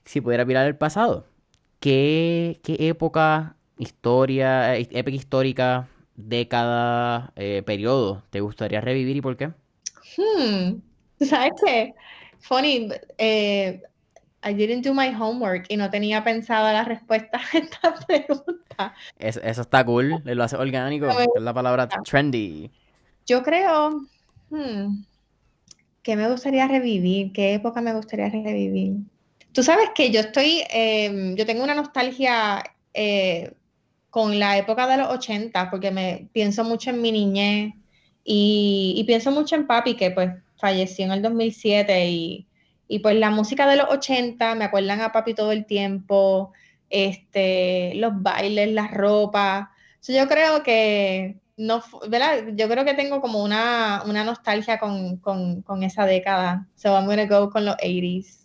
Si pudieras mirar el pasado, ¿qué época, historia, época histórica, década, periodo te gustaría revivir y por qué? Hmm, ¿Sabes qué? Funny, I didn't do my homework y no tenía pensada la respuesta a esta pregunta. Eso está cool, lo hace Pero orgánico, me que es la palabra gusta. trendy. Yo creo, hmm, ¿qué me gustaría revivir? ¿Qué época me gustaría revivir? Tú sabes que yo tengo una nostalgia con la época de los 80 porque me pienso mucho en mi niñez y pienso mucho en papi, que pues falleció en el 2007 y pues la música de los 80 me acuerdan a papi todo el tiempo, los bailes, las ropas. So, yo creo que no, ¿verdad? Yo creo que tengo como una nostalgia con esa década. So I'm gonna go con los 80s.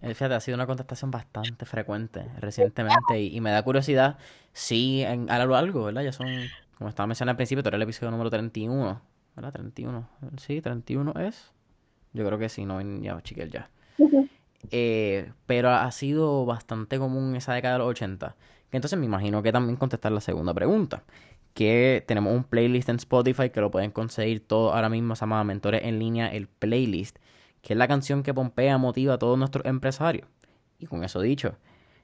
Fíjate, ha sido una contestación bastante frecuente recientemente y me da curiosidad si a lo largo, ¿verdad? Ya son, como estaba mencionando al principio, tú eres el episodio número 31, ¿verdad? 31. Sí, 31 es. Yo creo que sí, no, ya, chiquel, ya. Pero ha sido bastante común esa década de los 80. Que entonces me imagino que también contestar la segunda pregunta. Que tenemos un playlist en Spotify que lo pueden conseguir todo ahora mismo. Se llama Mentores en Línea, el playlist. Que es la canción que pompea, motiva a todos nuestros empresarios. Y con eso dicho,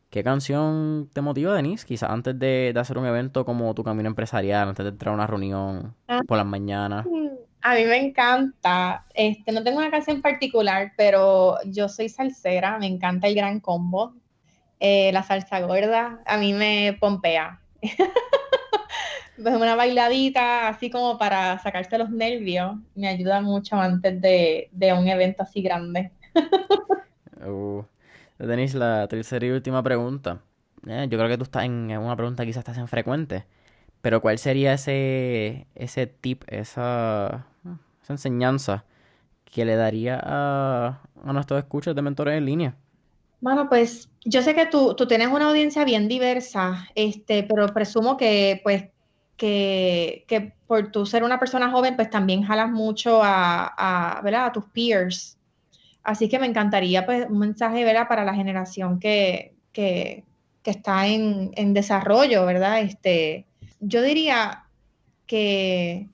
¿qué canción te motiva, Denise? Quizás antes de hacer un evento como tu camino empresarial, antes de entrar a una reunión por las mañanas. A mí me encanta, no tengo una canción particular, pero yo soy salsera, me encanta el Gran Combo, la salsa gorda, a mí me pompea, pues una bailadita así como para sacarse los nervios, me ayuda mucho antes de un evento así grande. Uh, Denise, la tercera y última pregunta. Yo creo que tú estás en una pregunta quizás estás en frecuente, pero ¿cuál sería ese tip, esa enseñanza que le daría a nuestros escuchas de mentores en línea? Bueno, pues yo sé que tú tienes una audiencia bien diversa, pero presumo que pues que por tú ser una persona joven, pues también jalas mucho ¿verdad? A tus peers. Así que me encantaría pues un mensaje, ¿verdad? Para la generación que está en desarrollo, ¿verdad? Yo diría que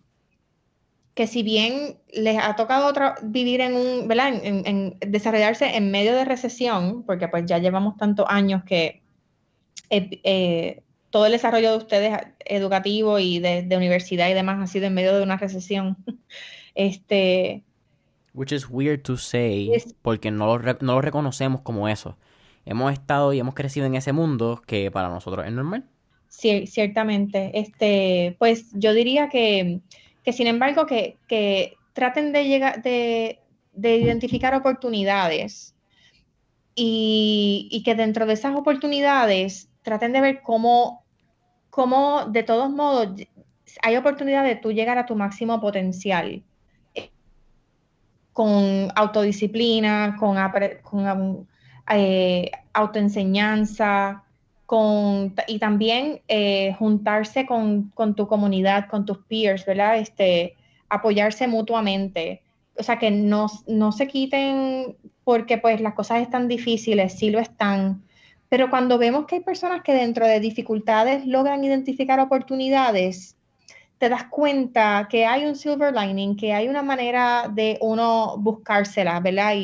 que si bien les ha tocado vivir ¿verdad? En desarrollarse en medio de recesión, porque pues ya llevamos tantos años que todo el desarrollo de ustedes educativo y de universidad y demás ha sido en medio de una recesión. este, Which is weird to say, es, porque no lo reconocemos como eso. Hemos estado y hemos crecido en ese mundo que para nosotros es normal. ciertamente, pues yo diría que sin embargo que traten de llegar, de identificar oportunidades y que dentro de esas oportunidades traten de ver cómo de todos modos hay oportunidad de tú llegar a tu máximo potencial con autodisciplina, autoenseñanza, y también juntarse con tu comunidad, con tus peers, ¿verdad? Apoyarse mutuamente. O sea, que no se quiten porque pues las cosas están difíciles, sí lo están. Pero cuando vemos que hay personas que dentro de dificultades logran identificar oportunidades, te das cuenta que hay un silver lining, que hay una manera de uno buscársela, ¿verdad?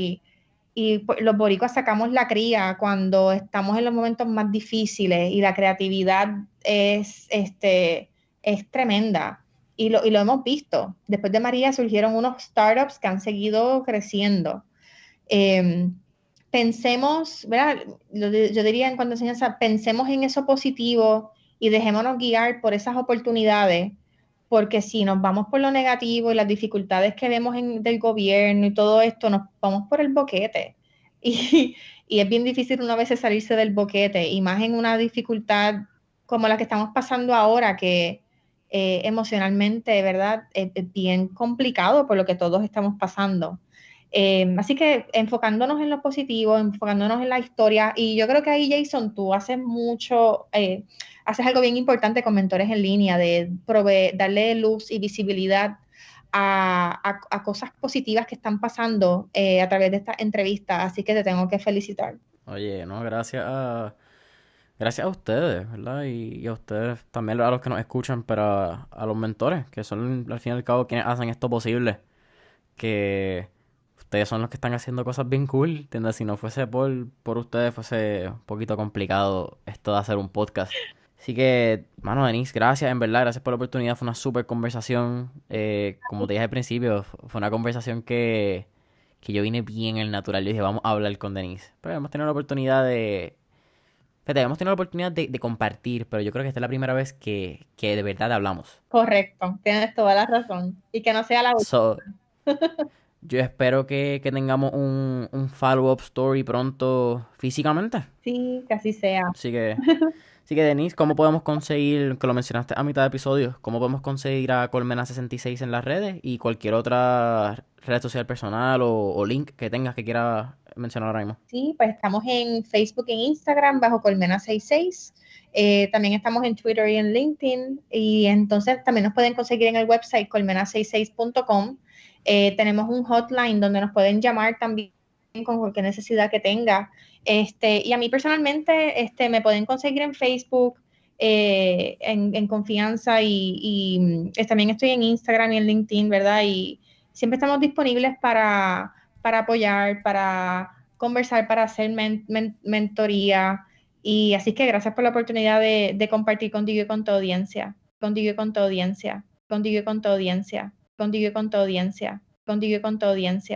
Y pues, los boricuas sacamos la cría cuando estamos en los momentos más difíciles y la creatividad es tremenda. Y lo hemos visto. Después de María surgieron unos startups que han seguido creciendo. Eh, Pensemos, ¿verdad? Yo diría en cuanto a enseñanza, pensemos en eso positivo y dejémonos guiar por esas oportunidades, porque si nos vamos por lo negativo y las dificultades que vemos del gobierno y todo esto, nos vamos por el boquete. Y, y es bien difícil una vez salirse del boquete, y más en una dificultad como la que estamos pasando ahora, que emocionalmente, ¿verdad? Es bien complicado por lo que todos estamos pasando. Así que enfocándonos en lo positivo, enfocándonos en la historia, y yo creo que ahí, Jason, tú haces mucho, haces algo bien importante con mentores en línea, de darle luz y visibilidad a cosas positivas que están pasando a través de esta entrevista, así que te tengo que felicitar. Oye, no, gracias a ustedes, ¿verdad? Y a ustedes también, a los que nos escuchan, pero a los mentores, que son al fin y al cabo quienes hacen esto posible. Que ustedes son los que están haciendo cosas bien cool, ¿entiendes? Si no fuese por ustedes, fuese un poquito complicado esto de hacer un podcast. Así que, mano, Denise, gracias, en verdad, gracias por la oportunidad. Fue una súper conversación. Como te dije al principio, fue una conversación que yo vine bien el natural. Yo dije, vamos a hablar con Denise. Pero hemos tenido la oportunidad de... Fíjate, hemos tenido la oportunidad de compartir, pero yo creo que esta es la primera vez que de verdad hablamos. Correcto, tienes toda la razón. Y que no sea la última. So, yo espero que tengamos un follow-up story pronto físicamente. Sí, que así sea. Así que, así que Denise, ¿cómo podemos conseguir, que lo mencionaste a mitad de episodio, cómo podemos conseguir a Colmena66 en las redes y cualquier otra red social personal o link que tengas que quieras mencionar ahora mismo? Sí, pues estamos en Facebook e Instagram bajo Colmena66. También estamos en Twitter y en LinkedIn. Y entonces también nos pueden conseguir en el website colmena66.com. Tenemos un hotline donde nos pueden llamar también con cualquier necesidad que tenga. Y a mí personalmente me pueden conseguir en Facebook en confianza y también estoy en Instagram y en LinkedIn, ¿verdad? Y siempre estamos disponibles para apoyar, para conversar, para hacer mentoría. Y así que gracias por la oportunidad de compartir contigo y con tu audiencia, contigo y con tu audiencia, contigo y con tu audiencia, contigo y con tu audiencia, contigo y con tu audiencia.